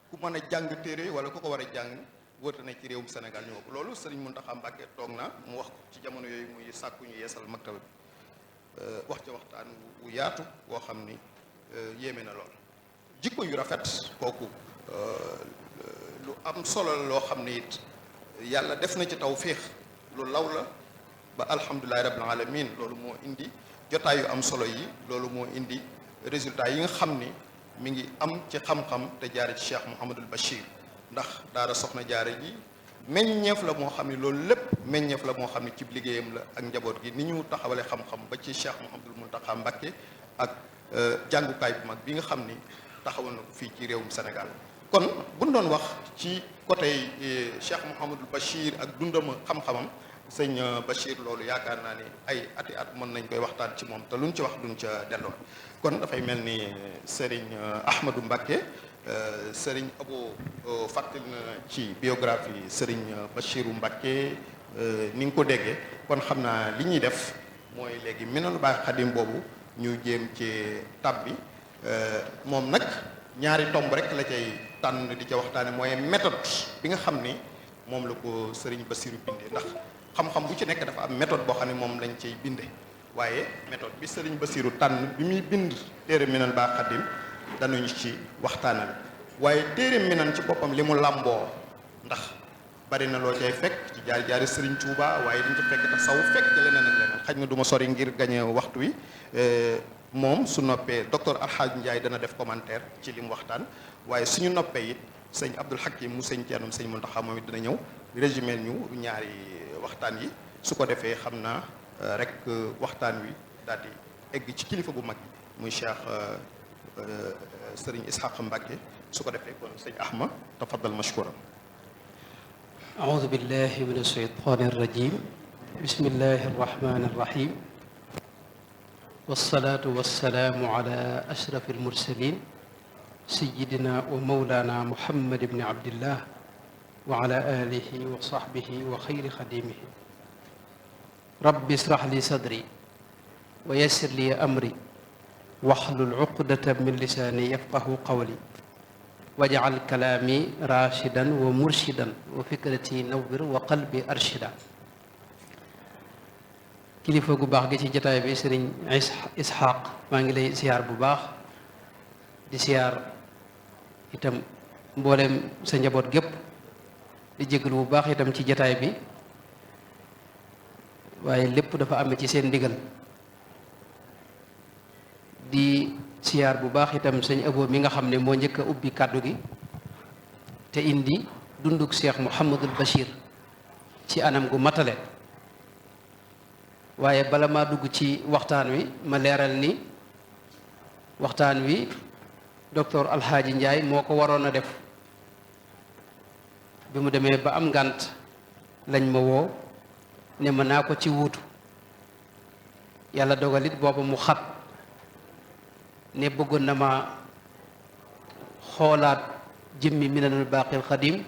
ku mën a jàng téere yi wala ku ko war a jàng wërte na ci réewum Sénégal ñoo ko loolu Serigne Mountakha Mbacké toog na mu wax ko ci jamono yooyu muy sàkku ñu yeesal maktaba bi wax ca waxtaan wu yaatu woo xam ni yéeme na lool. jikko yu rafet kooku lu am solo la loo xam ne it yàlla def na ci tawfiix lu law la ba alhamdulillahi rabbil alamin loolu moo indi jotaay yu am solo yi loolu moo indi résultat yi nga xam ni mi ngi am ci xam-xam te jaare ci Cheikh Mouhamadul Bachir ndax daara soxna jaare ji meññeef la moo xam ne loolu lépp meññeef la moo xam ne ci liggéeyam la ak njaboot gi ni ñu taxawale xam-xam ba ci Cheikh Mouhamadul Mountakha Mbacké ak jàngukaay bu mag bi nga xam ni taxawal na ko fii ci réewum Sénégal kon bu ñu doon wax ci côté Cheikh Mouhamadul Bachir ak dundam xam-xamam sëñ Bachir loolu yaakaar naa ni ay ati at mën nañ koy waxtaan ci moom te luñ ci wax duñ ca delloo kon dafay mel ni Serigne Ahmadou Mbacké Serigne Abo fàttali na ci biographie Serigne Bachirou Mbacké ni nga ko déggee kon xam naa li ñuy def mooy léegi Minanul Baaxil Xadim boobu ñu jéem ci tab bi moom nag ñaari tomb rek la cay tànn di ca waxtaane mooy méthode bi nga xam ni moom la ko Serigne Bachirou bindee ndax xam-xam bu ci nekk dafa am méthode boo xam ne moom lañ cay binde waaye méthode bi Serigne Bachirou tànn bi muy bind téere Minanul Baaxil Xadim dañuñu ci waxtaanal waaye téere Minan ci boppam li mu làmboo ndax bari na loo cay fekk ci jaari Serigne Touba waaye dañ ci fekk tasawuf fekk ci leneen ak leneen xaj na du ma sori ngir gañe waxtu wi moom su noppee docteur Alhaaj Ndiaye dana def commentaire ci li mu waxtaan waaye suñu noppee it sëñ Abdul Hakim mu sëñ Thierno sëñ Mountakha moom it dina ñëw résumé ñu ñaari waxtaan yi su ko defee xam naa rek waxtaan wi daal di egg ci kilifa gu mag yi muy Cheikh Serigne Ishaq Mbacké su ko defee kon sëñ Ahma tafaddal mashkuran. أعوذ بالله من الشيطان الرجيم بسم الله الرحمن الرحيم والصلاة والسلام على أشرف المرسلين سيدنا ومولانا محمد بن عبد الله وعلى آله وصحبه وخير خديمه رب اشرح لي صدري ويسر لي أمري واحلل عقدة من لساني يفقه قولي واجعل كلامي راشدا ومرشدا وفكرتي نور وقلبي أرشدا kilifa gu baax gi ci jotaay bi sëriñ Ishaq maa ngi lay siyaar bu baax di siyaar itam mboolem sa njaboot gépp di jégalu bu baax itam ci jotaay bi waaye lépp dafa am ci seen ndigal di siyaar bu baax itam sëñ Abo mi nga xam ne moo njëkk a ubbi kàddu gi te indi dunduk Cheikh Mouhamadul Bachir ci anam gu matale waaye bala maa dugg ci waxtaan wi ma leeral ni waxtaan wi docteur Alhaaji Ndiaye moo ko waroon a def bi mu demee ba am ngànt lañ ma woo ne ma naa ko ci wuutu yàlla dogalit booba mu xat ne bëggoon na ma xoolaat jëmmi Minanul Baaxil Xadim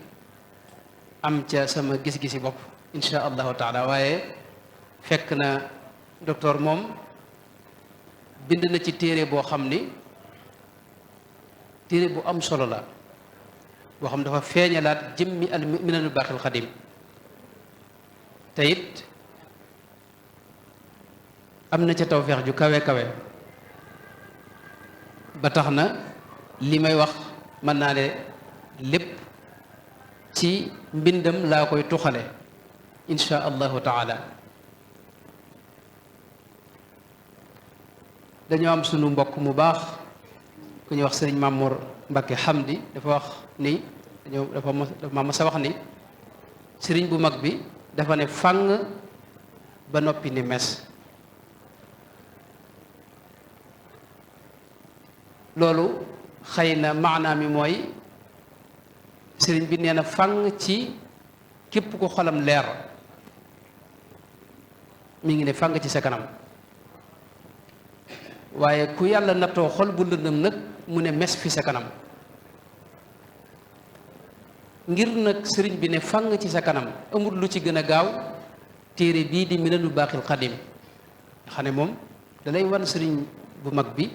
am ca sama gis-gisi bopp insha allahu taala waaye fekk na docteur moom bind na ci téere boo xam ni téere bu am solo la boo xam dafa feeñalaat jëmmi al Minanul Baaxil Xadim te it am na ca tawfeex ju kawe kawe ba tax na li may wax mën naa ne lépp ci mbindam laa koy tuxale insha allahu taala dañoo am sunu mbokk mu baax ku ñuy wax sëriñ Mamour Mbacké Hamdi dafa wax ni dafa ma sa wax ni sëriñ bu mag bi dafa ne fàng ba noppi ni mes loolu xëy na maanaam mi mooy sëriñ bi nee na fàng ci képp ku xolam leer mi ngi ne fàng ci sa kanam waaye ku yàlla nattoo xol bu lëndëm nag mu ne mes fi sa kanam ngir nag sëriñ bi ne fàng ci sa kanam amul lu ci gën a gaaw téere bii di Minanul Baaxil Xadim xam ne moom dalay wan sëriñ bu mag bi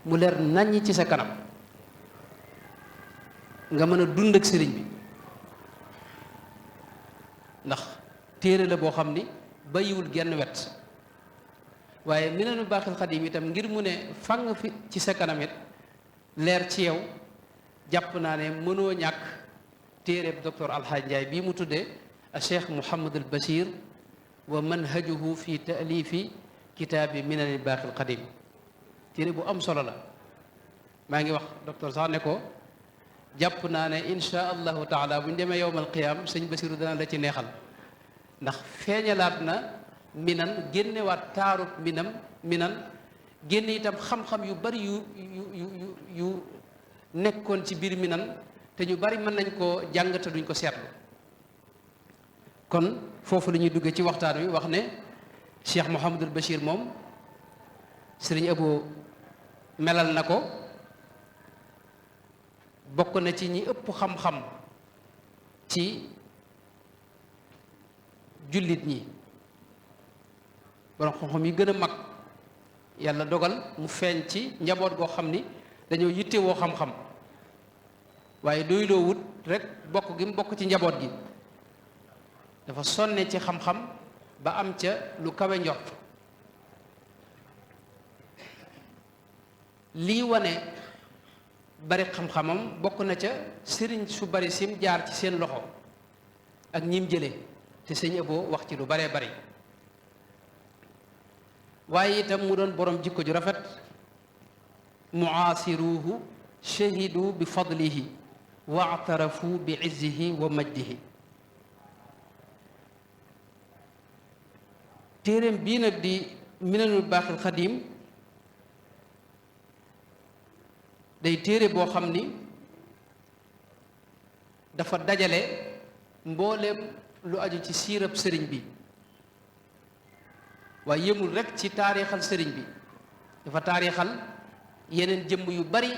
mu leer naññ ci sa kanam nga mën a dund ak sëriñ bi téere la boo xam ni bàyyiwul genn wet. waaye Minanul Baaxil Xadim itam ngir mu ne fang fi ci sa kanam it leer ci yow jàpp naa ne mënoo ñàkk téereeb docteur Alhaaj Njaay bii mu tuddee a Cheikh Mouhamadul Bachir wa manhajuhu fi taalifi kitaabi Minanul Baaxil Xadim. téere bu am solo la. maa ngi wax docteur sax ne ko jàpp naa ne insha allahu taala bu ñu demee yowmal qiyaam sëñ Basiru dana la ci neexal ndax feeñalaat na minan génnewaat taarub minan génne itam xam-xam yu bari yu nekkoon ci biir minan te ñu bari mën nañ koo jàng te duñ ko seetlu. kon foofu la ñuy duggee ci waxtaan wi wax ne Cheikh Mouhamadul Bachir moom sëriñ Abo melal na ko bokk na ci ñi ëpp xam-xam ci jullit ñi, borom xam-xam yi gën a mag yàlla dogal mu feeñ ci njaboot goo xam ni dañoo yittewoo xam-xam waaye doyloo wut rek bokk gi mu bokk ci njaboot gi, dafa sonne ci xam-xam ba am ca lu kawe njort. lii wane bari xam-xamam bokk na ca sëriñ su bari sim jaar ci seen loxo ak ñim jële te sëñ Abo wax ci lu baree bari. waaye itam mu doon borom jikko ju rafet, muaasiruhu shahidu bi fadlihi wa atarafu bi izzihi wa majdihi. téeréem bii nag di Minanul Baaxil Xadim day téere boo xam ni dafa dajale mbooleem lu aju ci siirab sëriñ bi, waaye yëmul rekk ci taarixal sëriñ bi, dafa taarixal yeneen jëmm yu bari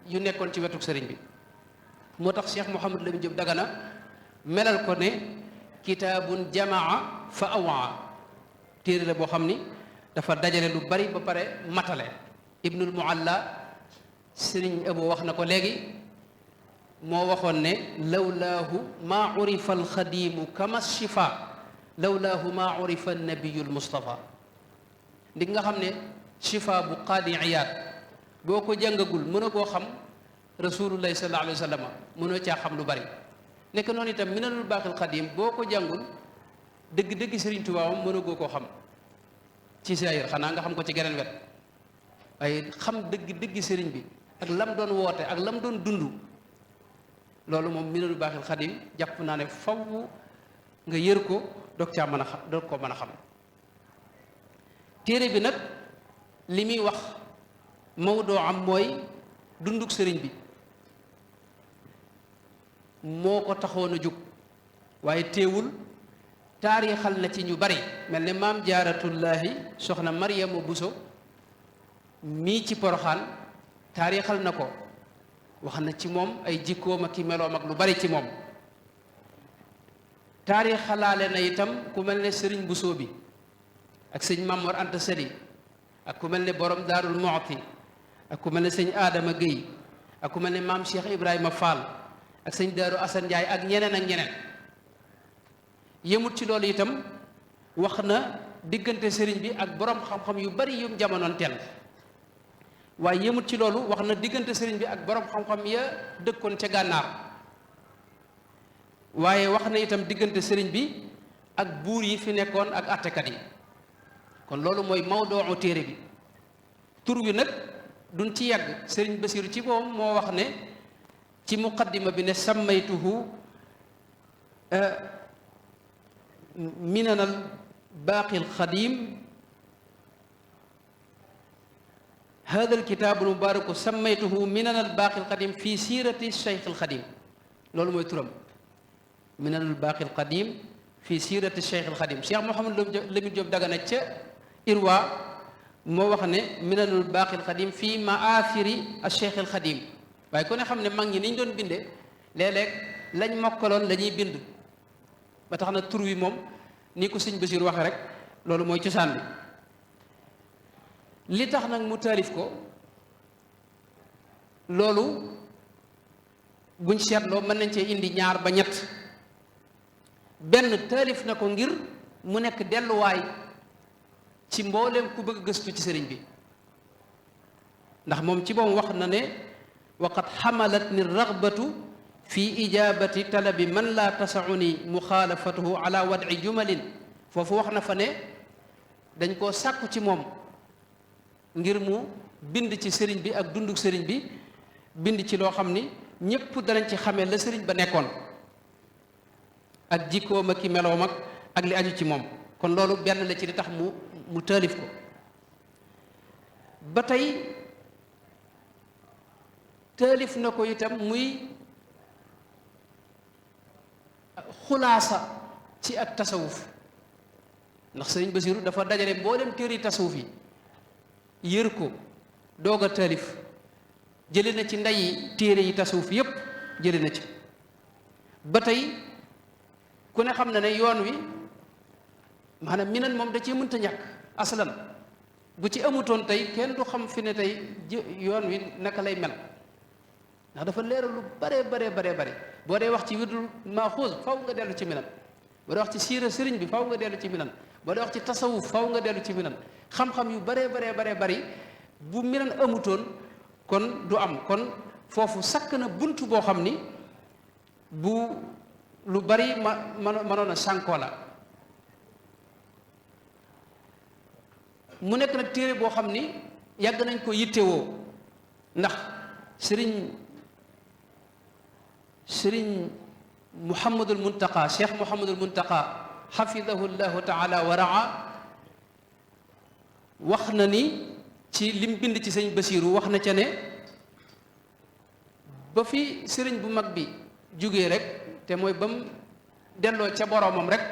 yu nekkoon ci wetuk sëriñ bi. moo tax Cheikh Mouhamadou Lamine Diop Dagana melal ko ne kitaabun jamaa fa awaa, téere la boo xam ni dafa dajale lu bari ba pare matale. Ibnul Mualla sëriñ Abo wax na ko léegi, moo waxoon ne lawlaahu maa urifa alxadimu kama shifa lawlaahu maa urifa nabiyu lmustafa. ndig nga xam ne shifa bu qaadi iyaad boo ko jàngagul mën a koo xam rasulullahi sallallahu alayhi wa sallam, mënoo caa xam lu bari. nekk noonu itam Minanul Baaxil Xadim boo ko jàngul dëgg-dëgg sëriñ Tuubaa moom mën a goo koo xam ci saayir, xanaa nga xam ko ci geneen wet, waaye xam dëgg-dëgg sëriñ bi ak lam doon woote ak lam doon dund, loolu moom Minanul Baaxil Xadim jàpp naa ne faw nga yër ko doog caa mën a xam, doog koo mën a xam. téere bi nag li muy wax mawdoo am mooy dunduk sëriñ bi moo ko taxoon a jóg, waaye teewul taarixal na ci ñu bari mel ne maam jaaratullaahi soxna Mariama Buso mii ci Poroxaan taarixal na ko, wax na ci moom ay jikkoom ak ki meloom ak lu bari ci moom. taarixalaale na itam ku mel ne sëriñ Buso bi ak sëñ Mamor Anta Sali ak ku mel ne borom Daarul Muxti ak ku mel ne sëñ Adama Guèye ak ku mel ne maam Cheikh Ibrahima Fall ak sëñ Daaru Asan Njaay ak ñeneen ak ñeneen. yëmut ci loolu itam wax na diggante sëriñ bi ak borom xam-xam yu bari yum jamonoon teel, waaye yëmut ci loolu wax na diggante sëriñ bi ak borom xam-xam ya dëkkoon ca gànnaar, waaye wax na itam diggante sëriñ bi ak buur yi fi nekkoon ak àttekat yi. kon loolu mooy mawduu téere bi. tur wi nag duñ ci yàgg, sëriñ Basiru ci moom moo wax ne ci muqaddima bi ne sammaytuhu Minanul Baaxil Xadim haadal kitaabul mubaaraku sammaytuhu Minanul Baaxil Xadim fii siirati Cheikhul Xadim. loolu mooy turam, Minanul Baaxil Xadim fii siirati Cheikhul Xadim. Cheikh Mouhamadou Lamine Diop Dagana ca Irwa moo wax ne Minanul Baaxil Xadim fii maafiri Cheikhul Xadim. waaye ku ne xam ne mag ñi niñ doon bindee léeg-léeg lañ mokkaloon la ñuy bind, ba tax na tur wi moom ni ko sëñ Basiir waxe rek loolu mooy cosaan bi. li tax nag mu taalif ko loolu buñ seetloo mën nañ cee indi ñaar ba ñett. benn taalif na ko ngir mu nekk delluwaay ci mbooleem ku bëgg gëstu ci sëriñ bi ndax moom ci boom wax na ne waqad xamalat ni ragbatu fi ijabati talabi man la tasauni muxaalafatuhu ala wad'i jumalin foofu wax na fa ne dañ koo sàkku ci moom ngir mu bind ci sëriñ bi ak dunduk sëriñ bi bind ci loo xam ni ñépp danañ ci xamee la sëriñ ba nekkoon ak jikkoom ak ki meloom ak li aju ci moom kon loolu benn la ci li tax mu taalif ko ba tey taalif na ko itam muy xulaasa ci ak tasawuf ndax sëriñ Basiru dafa dajale mboolem téeri tasawuf yi yër ko doog a taalif jële na ci ndeyi téere yi tasawuf yépp jële na ci ba tey ku ne xam na ne yoon wi maanaam minan moom da cee mënta ñàkk aslan bu ci amutoon tey kenn du xam fi ne tey yoon wi naka lay mel ndax dafa leeral lu bare boo dee wax ci wirdul maaxuus faw nga dellu ci minan boo dee wax ci siira sëriñ bi faw nga dellu ci minan boo dee wax ci tasawuf faw nga dellu ci minan xam-xam yu bare bari bu minan amutoon kon du am kon foofu sakk na bunt boo xam ni bu lu bari mënoon a sànkoo la mu nekk nag téere boo xam ni yàgg nañ ko yittewoo ndax sëriñ Muhammadul Muntaqa Cheikh Muhammadul Muntaqa xafidahu llahu taala wa raa wax na ni ci lim bind ci sëñ Basiiru wax na ca ne ba fi sëriñ bu mag bi jógee rek te mooy ba mu delloo ca boroomam rek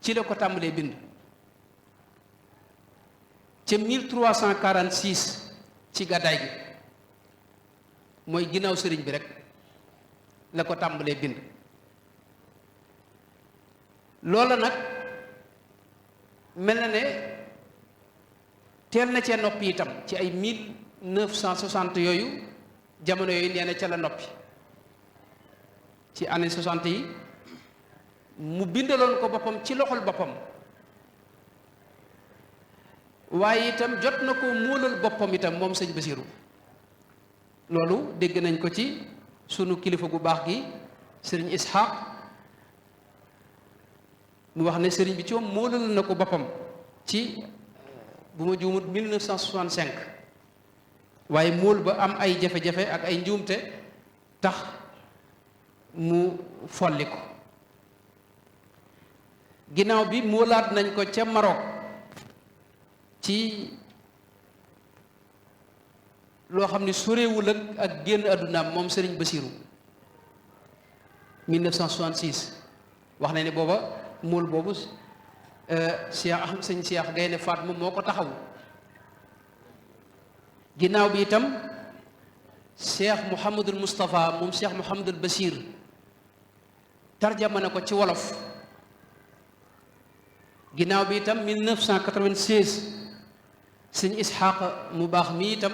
ci la ko tàmbalee bind ca 1346 ci gàddaay gi mooy ginnaaw sëriñ bi rek la ko tàmbalee bind loola nag mel na ne teel na cee noppi itam ci ay 1960 yooyu jamono yooyu nee na ca la noppi ci année 60 yi mu bindaloon ko boppam ci loxol boppam waaye itam jot na ko móolal boppam itam moom sëñ Basiiru loolu dégg nañ ko ci sunu kilifa gu baax gi sëriñ Ishaq mu wax ne sëriñ bi ci moom móolal na ko boppam ci bu ma juumut 1965 waaye móol ba am ay jafe-jafe ak ay njuumte tax mu folli ko ginnaaw bi móolaat nañ ko ca Maroc ci loo xam ni sorewul ak génn àddunaam moom sëriñ Basiiru 1966 wax na ne booba móol boobu sëñ Cheikh Gaynde Fatma moo ko taxawu ginnaaw bi itam Cheikh Mouhamadul Moustapha moom Cheikh Mouhamadul Bachir tarjama na ko ci wolof ginnaaw bi itam 1996 sëñ Ishaq mu baax mi itam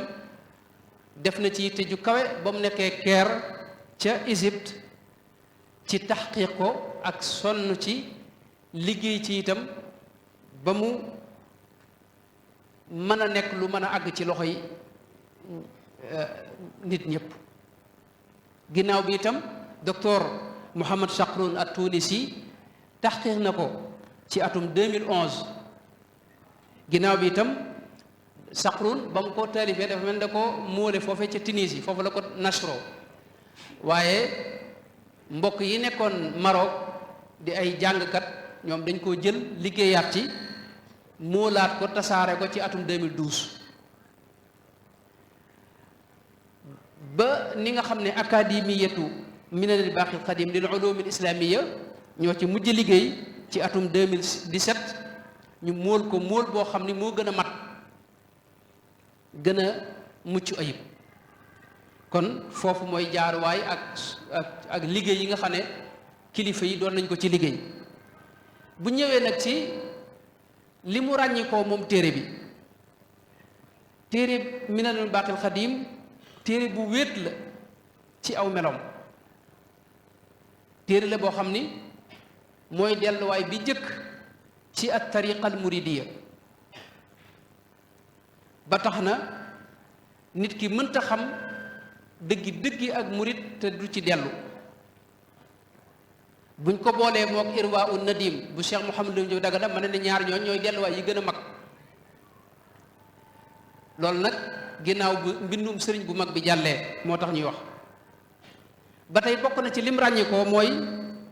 def na ci yitte ju kawe ba mu nekkee Caire ca Égypte ci taxqiq ko ak sonn ci liggéey ci itam ba mu mën a nekk lu mën a àgg ci loxo yi nit ñëpp ginnaaw bi itam docteur Mouhamad Chakroun at-Tunisi taxqiq na ko ci atum 2011 ginnaaw bi itam Chakroun ba mu ko taalifee dafa mel da ko móole foofee ca Tunisie foofu la ko nasro waaye mbokk yi nekkoon Maroc di ay jàngkat ñoom dañ koo jël liggéeyaat ci móolaat ko tasaare ko ci atum 2012 ba ni nga xam ne académiyatu minanil baqil qadim lil ulum al islamiyya ñoo ci mujj liggéey ci atum 2017 ñu móol ko móol boo xam ni moo gën a mat gën a mucc ayib kon foofu mooy jaaruwaay ak liggéey yi nga xam ne kilifa yi doon nañ ko ci liggéey bu ñëwee nag ci li mu ràññikoo moom téere bi téere minanul baqil qadim téere bu wéet la ci aw meloom téere la boo xam ni mooy delluwaay bi jëkk ci at tariqa al muridiya ba tax na nit ki mënta xam dëggi ak murid te du ci dellu. buñ ko boolee mook irwa un nadim bu Cheikh Mouhamadou Diop Dagana mën na ne ñaar ñooñ ñooy delluwaay yi gën a mag. loolu nag ginnaaw bu mbindum sëriñ bu mag bi jàllee moo tax ñuy wax. ba tey bokk na ci lim ràññikoo mooy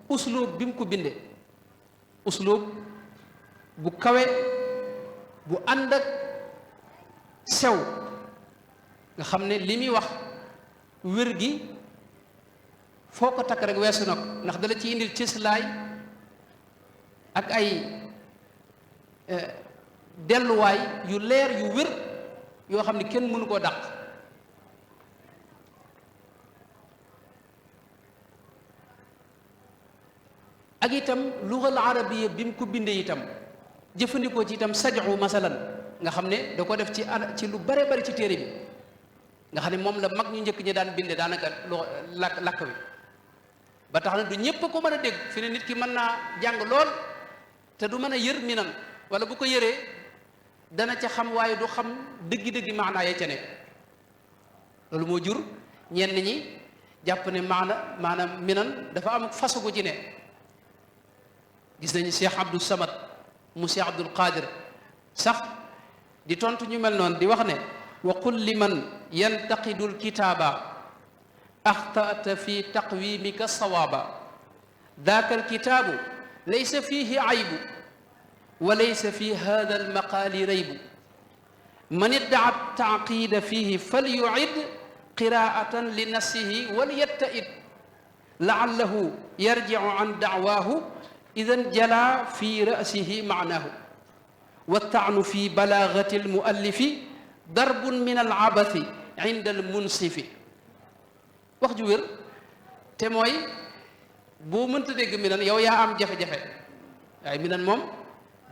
uslub bi mu ko bindee uslub bu kawe bu ànd ak sew nga xam ne li muy wax wér gi foo ko takk rek weesu na ko ndax dala ci indil cëslaay ak ay delluwaay yu leer yu wér yoo xam ne kenn mënu koo dàq. ak itam lugal arabiya bi mu ko bindee itam jëfandikoo ci itam saj'u masalan nga xam ne da ko def ci lu bare bari ci téere bi nga xam ne moom la mag ñu njëkk ñi daan binde daanaka làkk wi ba tax na du ñépp ko mën a dégg fi ne nit ki mën naa jàng lool te du mën a yër minan wala bu ko yëree dana ca xam waaye du xam dëggi-dëggi maanaa ya ca nekk loolu moo jur ñenn ñi jàpp ne maanaam minan dafa am fasu gu ci ne. gis nañu Cheikh Abdou Samad mu Cheikh Abdul Qadir sax di tontu ñu mel noonu di wax ne wa qul liman yantaqidu lkitaaba axtata fi taqwimika sawaaba daaka alkitaabu laysa fihi aybu wa laysa fi hada almaqaali raybu man iddaa taaqida fihi falyucid qiraatan li nafsihi walyattaid laallahu yarjicu an dacwaahu idan jala fi rasihi maanaahu wattaanu fi balaagati almuallifi darbun min alabathi inda almunsifi wax ju wér te mooy boo mënta dégg minan yow yaa am jafe-jafe waaye minan moom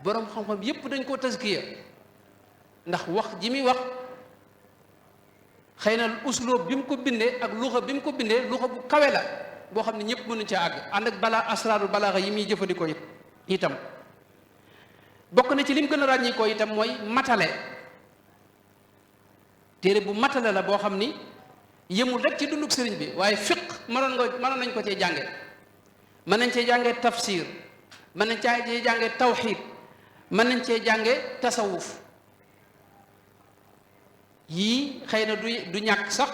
boroom xam-xam yépp dañ koo taskiya ndax wax ji muy wax xëy na usloob bi mu ko bindee ak luxa bi mu ko bindee luxa bu kawe la boo xam ne ñëpp mënuñ caa àgg ànd ak balaa asraarul balaaxa yi muy jëfandikoo itam bokk na ci lim gën a ràññikoo itam mooy matale téere bu matale la boo xam ni yëmul rek ci dunduk sëriñ bi waaye fiq mënoon nañ ko cee jànge mën nañ cee jànge tafsir mën nañ cee jànge tawxiid mën nañ cee jànge tasawuf yii xëy na du ñàkk sax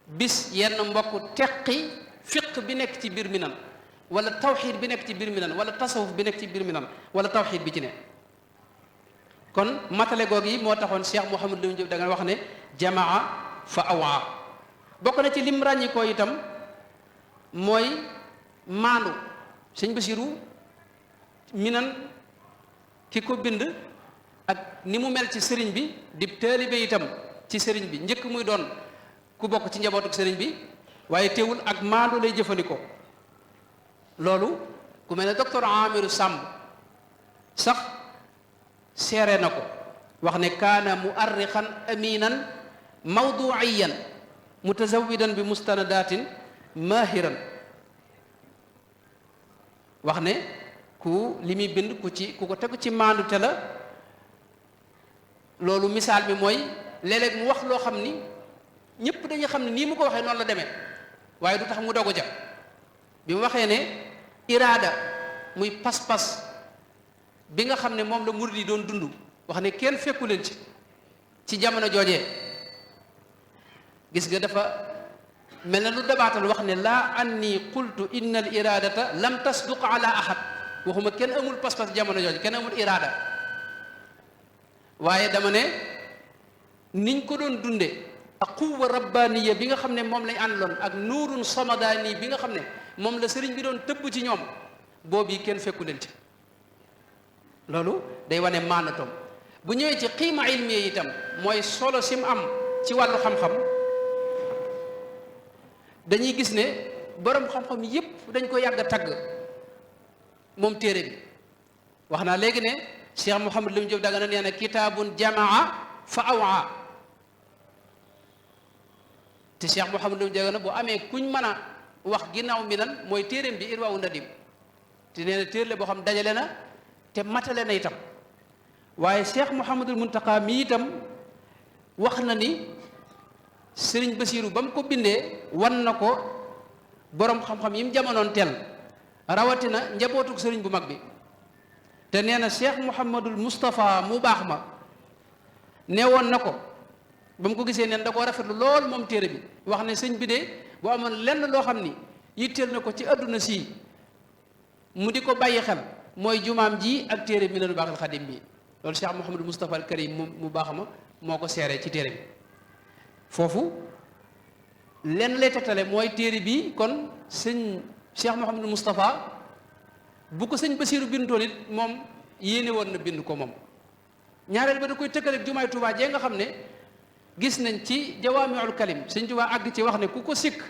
bis yenn mbokk teqi fiq bi nekk ci biir minan wala tawxiid bi nekk ci biir minan wala tasawuf bi nekk ci biir minan wala tawxiid bi ci ne kon matale goog yi moo taxoon Cheikh Mouhamadou Lamine Diop da nga wax ne jamaa fa awaa bokk na ci lim ràññikoo itam mooy maandu sëñ Basiru minan ki ko bind ak ni mu mel ci sëriñ bi di taalibe itam ci sëriñ bi njëkk muy doon ku bokk ci njabootuk sëriñ bi waaye teewul ak maandu lay jëfandikoo loolu ku mel ne docteur Amiru Samb sax seere na ko wax ne kaana muarrixan aminan mawduiyan mutazawidan bi mustanadatin mahiran wax ne ku li muy bind ku ko tegu ci maandu te la loolu misaal bi mooy léeg-léeg mu wax loo xam ni ñëpp dañuy xam ne nii mu ko waxee noonu la demee waaye du tax mu dogu ja bi mu waxee ne iraada muy pas-pas bi nga xam ne moom la murid yi doon dund wax ne kenn fekku leen ci jamono joojee gis nga dafa mel na lu dabaatal wax ne laa anni qultu inna al iradata lam tasduq ala ahad waxuma kenn amul pas-pas jamono jooju kenn amul iraada waaye dama ne niñ ko doon dunde ak quwwa rabbaniya bi nga xam ne moom lañ àndaloon ak nuurun samadani bi nga xam ne moom la sëriñ bi doon tëbb ci ñoom boobu yi kenn fekku leen ci loolu day wane maanatoom bu ñëwee ci xiima ilmiya itam mooy solo sim am ci wàllu xam-xam dañuy gis ne borom xam-xam yépp dañ ko yàgg a tagg moom téere bi wax naa léegi ne Cheikh Mouhamadou Lamine Diop Dagana nee na kitaabun jamaa fa awaa te Cheikh Mouhamadou Lamine Diop Dagana bu amee kuñ mën a wax ginnaaw mi nan mooy téereem bi Irwaa u Nadim te nee na téere la boo xam dajale na te matale na itam. waaye Cheikh Mouhamadul Muntaqa mi itam wax na ni sëriñ Basiiru ba mu ko bindee wan na ko boroom xam-xam yi mu jamonoon teel rawatina njabootuk sëriñ bu mag bi. te nee na Cheikh Mouhamadul Moustapha mu baax ma nee woon na ko ba mu ko gisee neen da koo rafetlu lool moom téere bi wax ne sëñ bi de boo amoon lenn loo xam ni yitteel na ko ci àdduna sii mu di ko bàyyi xel mooy jumaam ji ak téere bi Minanul Baaxil Xadim bi. loolu Cheikh Mouhamadul Moustapha al Karim mu baax ma moo ko seeree ci téere bi. foofu lenn lay tegtale mooy téere bi kon sëñ Cheikh Mouhamadul Moustapha bu ko sëñ Basiiru bindoon it moom yéene woon na bind ko moom. ñaareel ba da koy tëkkaleeg jumaay Tuubaa jee nga xam ne gis nañ ci jawaamiul kalim sëñ Tuubaa àgg ci wax ne ku ko sikk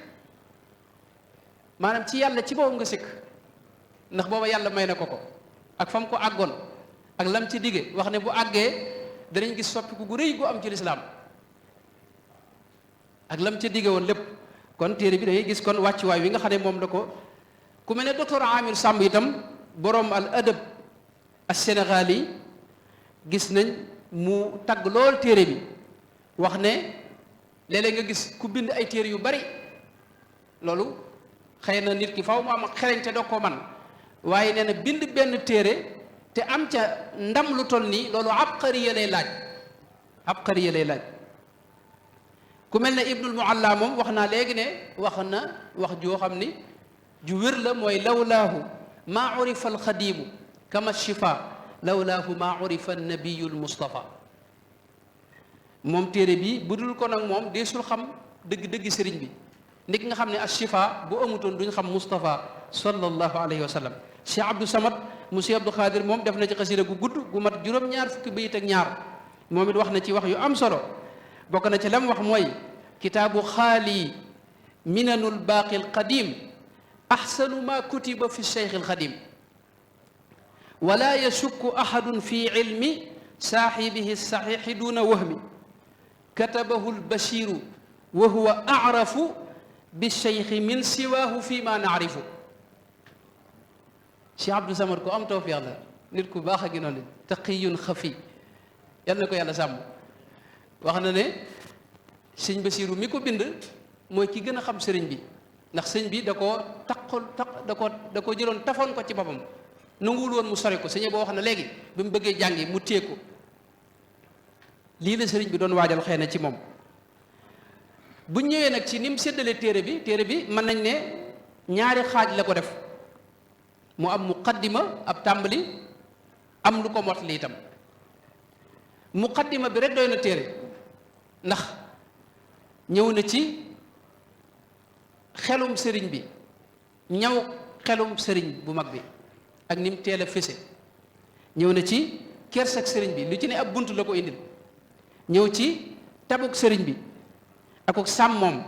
maanaam ci yàlla ci boobu nga sikk ndax booba yàlla may na ko ko ak fam ko àggoon ak lam ci dige wax ne bu àggee danañ gis soppiku gu rëy gu am ci lislaam ak lam ca dige woon lépp. kon téere bi dangay gis kon wàccuwaay wi nga xam ne moom la ko ku mel ne docteur Amir Samb itam borom al adab as sénégali gis nañ mu tagg lool téere bi wax ne léeg-léeg nga gis ku bind ay téere yu bari loolu xëy na nit ki faw mu am xereñ te doo ko man waaye nee na bind benn téere te am ca ndam lu toll nii loolu abqariya lay laaj abqariya lay laaj. ku mel ne Ibnul Mualla moom wax naa léegi ne wax na wax joo xam ni ju wér la mooy lawlaahu maa urifa alxadimu kama shifa lawlaahu maa urifa nabiyul Mustafa. moom téere bi bu dul ko nag moom deesul xam dëgg-dëgg sëriñ bi nit nga xam ne as shifa bu amutoon duñ xam Mustafa sallallahu alayhi wa sallam. Cheikh Abdou Samad mu Cheikh Abdou Khadir moom def na ci xasida gu gudd gu mat juróom-ñaar fukki bayit ak ñaar moom it wax na ci wax yu am solo. bokk na ci lam wax mooy kitaabu xaali minanul baaqil qadim axsanu ma kutiba fi cheikhil xadim wala yashukku ahadun fi ilmi saaxibihi saxiixi duna wahmi katabahu lbashiru wa huwa arafu bicheikhi min siwaahu fi ma naarifu. Cheikh Abdou Samad ko am tawfiq la nit ku baax a gi noonu taqiyun xafi yal na ko yàlla sàmm. wax na ne sëñ Basiiru mi ko bind mooy ki gën a xam sëriñ bi ndax sëñ bi da koo da ko jëloon tafoon ko ci boppam nanguwul woon mu sori ko sëñ boo wax na léegi bi mu bëggee jàngi mu téye ko lii la sëriñ bi doon waajal xëy na ci moom. bu ñëwee nag ci ni mu séddalee téere bi mën nañ ne ñaari xaaj la ko def mu am muqaddima ab tàmbali am lu ko mottali itam. muqaddima bi rek doy na téere ndax ñëw na ci xelum sëriñ bi ñaw xelum sëriñ bu mag bi ak ni mu teel a fese ñëw na ci kersak sëriñ bi lu ci ne ab bunt la ko indil ñëw ci tabuk sëriñ bi ak sàmmoom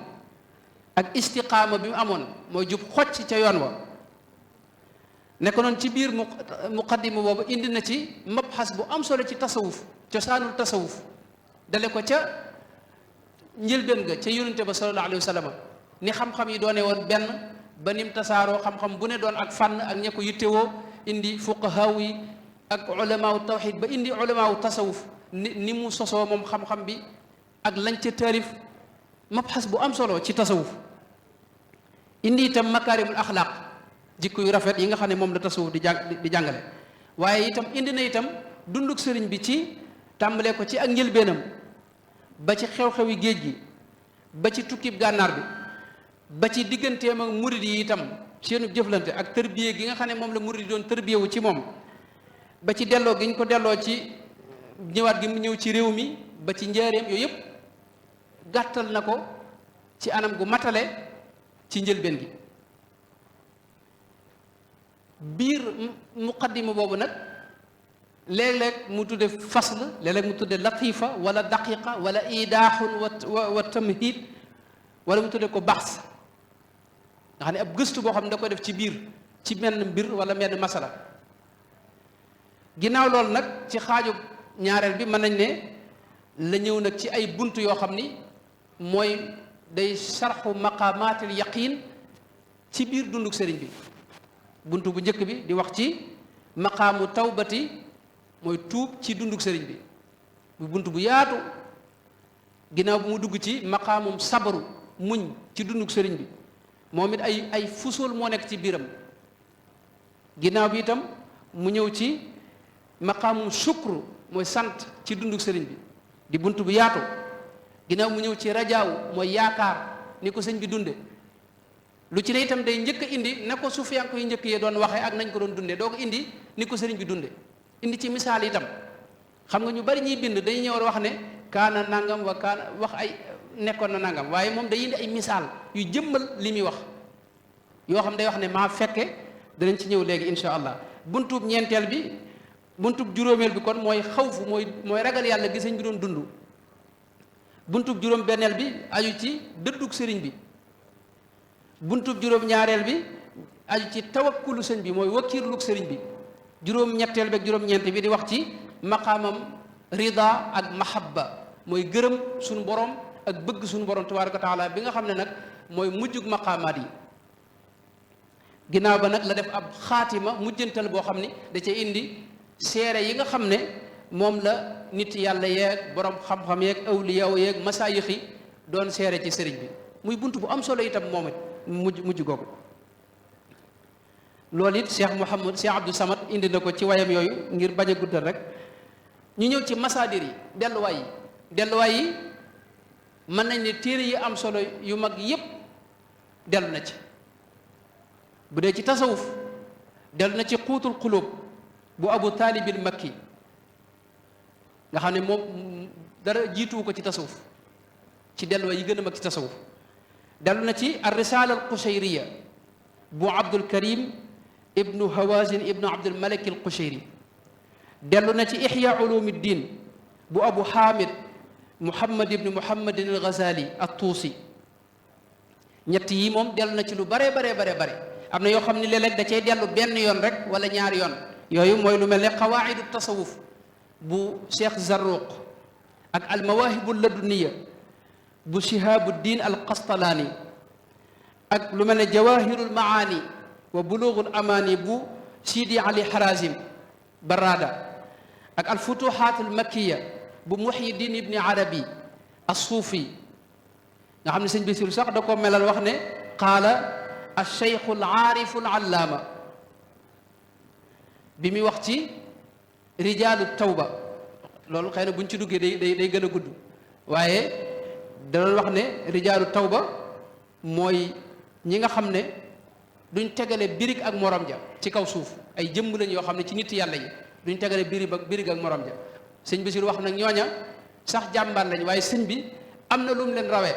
ak istiqaama bi mu amoon mooy jub xocc ca yoon wa nekk noonu ci biir muqaddima boobu indi na ci mabxas bu am solo ci tasawuf cosaanul tasawuf dale ko ca njëlbéen ga ca yonente ba sallallahu alayhi wa sallam ni xam-xam yi doone woon benn ba nim tasaaroo xam-xam bu ne doon ak fànn ak ña ko yittewoo indi fuqahaaw yi ak ulamaaw tawxid ba indi ulamaaw tasawuf ni mu sosoo moom xam-xam bi ak lañ ca taarif mabxas bu am solo ci tasawuf indi itam makaarimul axlaaq jikko yu rafet yi nga xam ne moom la tasawuf di jàngale waaye itam indi na itam dunduk sëriñ bi ci tàmbalee ko ci ak njëlbeenam ba ci xew-xewi géej gi ba ci tukkib gànnaar bi ba ci digganteem ak murid yi itam seenu jëflante ak tërbiye gi nga xam ne moom la murid yi doon tërbiyewu ci moom ba ci delloo gi ñu ko delloo ci ñëwaat gi mu ñëw ci réew mi ba ci njaareem yooyu yëpp gàttal na ko ci anam gu matale ci njëlbeen gi. biir muqaddima boobu nag léeg-léeg mu tudde fasl léeg-léeg mu tudde latifa wala daqiqa wala idaaxun wa tamhid wala mu tudde ko baxs nga xam ne ab gëstu boo xam ne da koy def ci biir ci menn mbir wala menn masala. ginnaaw loolu nag ci xaaju ñaareel bi mën nañ ne la ñëw nag ci ay bunt yoo xam ni mooy day sarxu maqamatil yaqin ci biir dunduk sëriñ bi. bunt bu njëkk bi di wax ci maqaamu tawbati mooy tuub ci dunduk sëriñ bi bu bunt bu yaatu. ginnaaw bu mu dugg ci maqaamum sabaru muñ ci dunduk sëriñ bi moom it ay fusul moo nekk ci biiram. ginnaaw bi itam mu ñëw ci maqaamum sukru mooy sant ci dunduk sëriñ bi di bunt bu yaatu. ginnaaw mu ñëw ci rajaaw mooy yaakaar ni ko sëñ bi dunde lu ci ne itam day njëkk a indi na ko sufiyanko yi njëkk yee doon waxee ak nañ ko doon dunde doo ko indi ni ko sëriñ bi dunde indi ci misaal itam. xam nga ñu bari ñuy bind dañuy ñëw wax ne kaana nangam wa kaana wax ay nekkoon na nangam waaye moom day indi ay misaal yu jëmmal li muy wax yoo xam day wax ne maa fekke danañ ci ñëw léegi insha allah. buntub ñeenteel bi buntub juróomeel bi kon mooy xawfu mooy ragal yàlla gi sëñ bi doon dund. buntub juróom benneel bi aju ci dëddug sëriñ bi. buntub juróom ñaareel bi aju ci tawakkulu sëñ bi mooy wakkiirlug sëriñ bi. juróom ñetteel bi ak juróom ñeent bi di wax ci maqaamam rida ak mahabba mooy gërëm suñu borom ak bëgg suñu borom tabaaraka wa taala bi nga xam ne nag mooy mujjug maqaamaat yi. ginnaaw ba nag la def ab xaatima mujjantal boo xam ni da ca indi seere yi nga xam ne moom la nit yàlla yeeg borom xam-xam yeeg awliya yeeg masaayix yi doon seere ci sëriñ bi muy bunt bu am solo itam moom it mujj googu. loolu it Cheikh Abdou Samad indi na ko ci wayam yooyu ngir bañ a guddal rek. ñu ñëw ci masaadir yi delluwaay yi mën nañ ne téere yi am solo yu mag yépp dellu na ci. bu dee ci tasawuf dellu na ci xuutul xulóob bu abu taalibil makki nga xam ne moom dara jiituwu ko ci tasawuf ci delluwaay yi gën a mag ci tasawuf. dellu na ci ar risaala al qushayriya bu abdul karim ibnu hawazin ibnu abdul malik al qushayri. dellu na ci ixya ulumiddin bu abu hamid muhammad ibnu muhammadin al ghazali at tuusi. ñett yi moom dellu na ci lu bare am na yoo xam ne léeg-léeg da cay dellu benn yoon rek wala ñaari yoon. yooyu mooy lu mel ne qawaidu tasawuf bu cheikh zarruq ak al mawahibu laduniya bu shihabuddin al qastalaani ak lu mel ne jawahirul maani wa bulughul amaani bu sidi ali harazim barada ak al futuhatul makkiya bu muhyiddin ibni arabi as-suufi nga xam ne sëñ Basiru sax da ko melal wax ne qaala alcheikhu alaarifu alallaama bi muy wax ci rijaalu tawba loolu xëy na buñ ci duggee day gën a gudd waaye da doon wax ne rijaalu tawba mooy ñi nga xam ne duñ tegale birig ak morom ja ci kaw suuf ay jëmm lañ yoo xam ne ci nit yàlla yi duñ tegale birig ak morom ja. sëñ Basiru wax nag ñooña sax jàmbaar lañ waaye sëñ bi am na lu mu leen rawee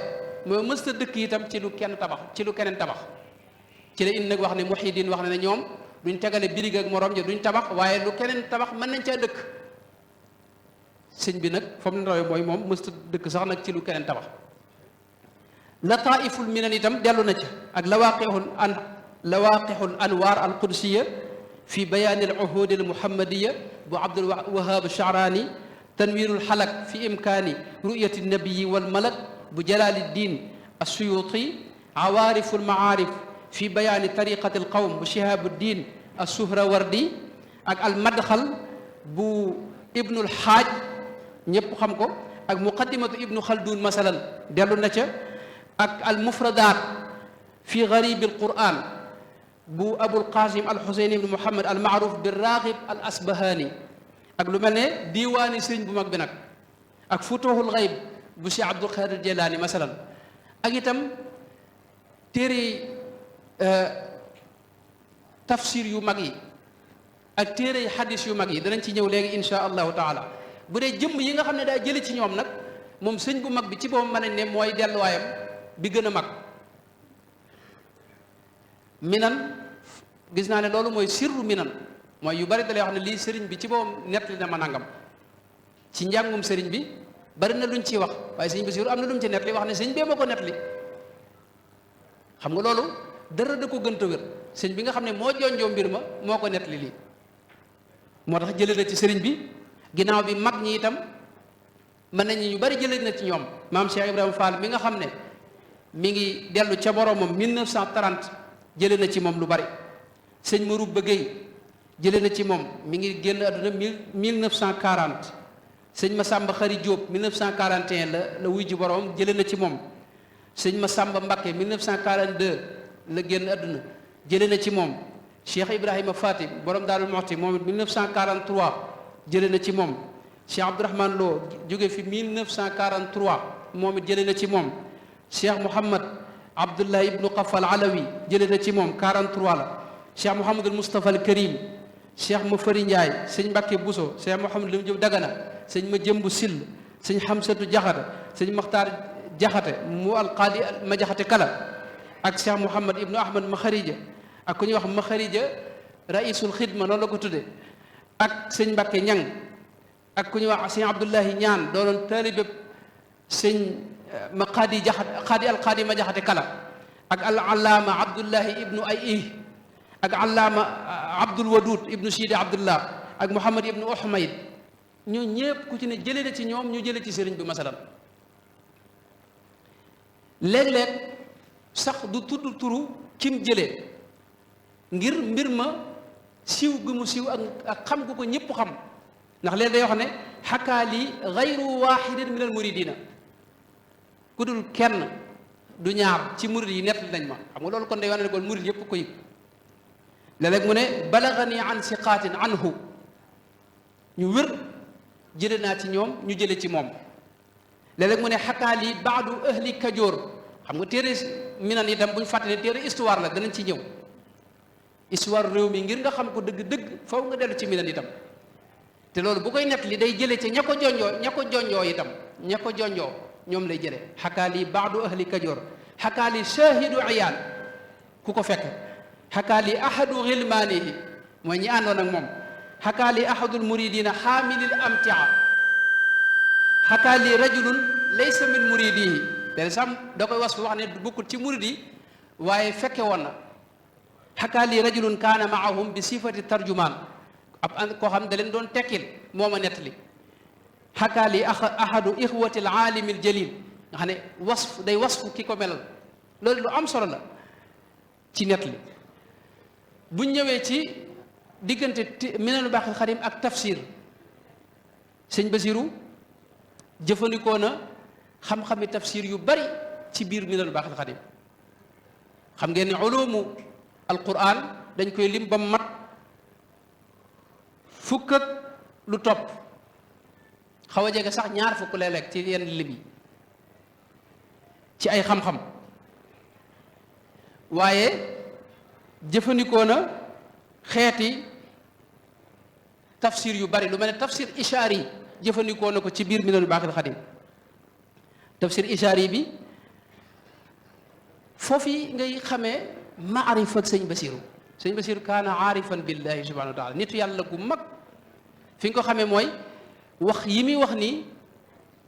mooy mësta dëkk itam ci lu keneen tabax ci la indi nag wax ne Muhyiddin wax na ne ñoom duñ tegale birig ak morom ja duñ tabax waaye lu keneen tabax mën nañ caa dëkk. sëñ bi nag foofu leen rawee mooy moom mësta dëkk sax nag ci lu keneen tabax. Lataiful Minan itam dellu na ca ak lawaqixul anwaar al qudsiya fi bayaani al uhud al muhammadiya bu Abdul Wahab Sha'rani tanwirul xalak fi imkaani ru'yati nabiyi wal malak bu Jalaliddin as-Suyuti awaariful maarif fi bayaani tariqati al qawm bu Shihabuddin as-Suhrawardi ak al madxal bu Ibnul Xaaj ñëpp xam ko ak muqaddimatu Ibnu Khaldun masalan dellu na ca ak al mufradaat fi garibil Qur'an bu Abul Qasim al Xuseyn ibnu Muhammad al maaruf bi Raghib al Asbahani ak lu mel ne diiwaani sëriñ bu mag bi nag ak Futuhul Gayb bu Cheikh Abdul Qadir Jilani masalan ak itam téere tafsir yu mag yi ak téere xadis yu mag yi danañ ci ñëw léegi insha allahu taala. bu dee jëmm yi nga xam ne daa jële ci ñoom nag moom sëñ bu mag bi ci boppam mën nañ ne mooy delluwaayam bi gën a mag. minan gis naa ne loolu mooy sirru minan mooy yu bari da lay wax ne lii sëriñ bi ci boppam nettali na ma nangam ci njàngum sëriñ bi bari na luñ ciy wax waaye sëñ Basiru am na lu mu ci nettali wax ne sëñ bee ma ko nettali. xam nga loolu dara da ko gën a wér sëñ bi nga xam ne moo jonjoo mbir ma moo ko nettali lii moo tax jëlee na ci sëriñ bi ginnaaw bi mag ñi itam mën nañu ñu bari jëlee na ci ñoom maam Cheikh Ibrahima Fall mi nga xam ne mi ngi dellu ca boromam 1930 jëlee na ci moom lu bari. sëñ Marouba Gueye jëlee na ci moom mi ngi génn àdduna 1940. sëñ Masamba Xari Diop 1941 la wuy ji borom jëlee na ci moom. sëñ Masamba Mbakke 1942 la génn àdduna jëlee na ci moom. Cheikh Ibrahima Fatim borom Daarul Muxti moom it 1943 jëlee na ci moom. Cheikh Abdourahman Lo jóge fi 1943 moom it jëlee na ci moom. Cheikh Mouhamad Abdullah ibnu Qafal Alawi jëlee na ci moom 43 la. Cheikh Mouhamadul Moustapha al Karim. Cheikh Mafari Ndiaye sëñ Mbacke Bousso Cheikh Mouhamad Lim Diop Dagana sëñ ma jëmbu Sill sëñ Xamsatu Jaxate sëñ Maxtaar Jaxate mu alqaadi ma Jaxate Kala ak Cheikh Mouhamad ibnu Ahmad Maxarija ak ku ñuy wax Maxarija raisul xidma noonu la ko tudde ak sëñ Mbacke Ñang ak ku ñuy wax sëñ Abdullahi Ñaan doonoon taalibeb sëñ ma qaadi Jaxate qaadi alqaadi ma Jaxate Kala ak al allaama Abdullahi ibnu ay ak allaama Abdul Wadud ibnu Sidi Abdullah ak Muhammad ibnu Uhmayd ñoo ñëpp ku ci ne jëlee na ci ñoom ñu jëlee ci sëriñ bi masalan léeg-léeg sax du tudd turu kim jëlee ngir mbir ma siiw gi mu siiw ak xam gu ko ñëpp xam ndax léegi day wax ne xakaali gayru waxidin min al muridina ku dul kenn du ñaar ci murid yi nett nañ ma xam nga loolu kon day wane ne kon murid yëpp ko yëg léeg-léeg mu ne balagani an siqaatin anhu ñu wér jële naa ci ñoom ñu jële ci moom léeg-léeg mu ne xakaali baadu ahli kajoor xam nga téere minan itam bu ñu fàttali téere histoire la danañ ci ñëw histoire réew mi ngir nga xam ko dëgg-dëgg faw nga dellu ci minan itam te loolu bu koy nett li day jële ci ña ko jonjoo itam ña ko jonjoo ñoom lay jële xakaali baadu ahli kajoor xakaali shahidu iyaan ku ko fekk xakaali ahadu xilmaanihi mooy ñi àndoon ak moom xakaali ahadul muridina xaamilil amtia xakaali rajulun laysa min muridihi léegi sax da koy was fu wax ne bokkul ci murid yi waaye fekke woon na xakaali rajulun kaana maahum bi sifati tarjumaan ab koo xam da leen doon tekkil moo ma nettali xakaali ahadu ixwati al aalimi al jalil nga xam ne wasf day wasfu ki ko melal loolu lu am solo la ci nettali buñ ñëwee ci diggante Minanul Baaxil Xadim ak tafsir sëñ Basiru jëfandikoo na xam-xami tafsir yu bari ci biir Minanul Baaxil Xadim xam ngeen ne ulumu alquran dañ koy lim ba mat fukk ak lu topp xaw a jege sax ñaar fukk léeg-léeg ci yenn lim yi ci ay xam-xam waaye jëfandikoo na xeeti tafsir yu bari lu mel ne tafsir ishaari jëfandikoo na ko ci biir Minanul Baaxil Xadim tafsir ishaari bi foofu ngay xamee maarifa ak sëñ Basiru kaana aarifan billahi subhanahu wa taala nitu yàlla gu mag fi nga ko xamee mooy wax yi muy wax nii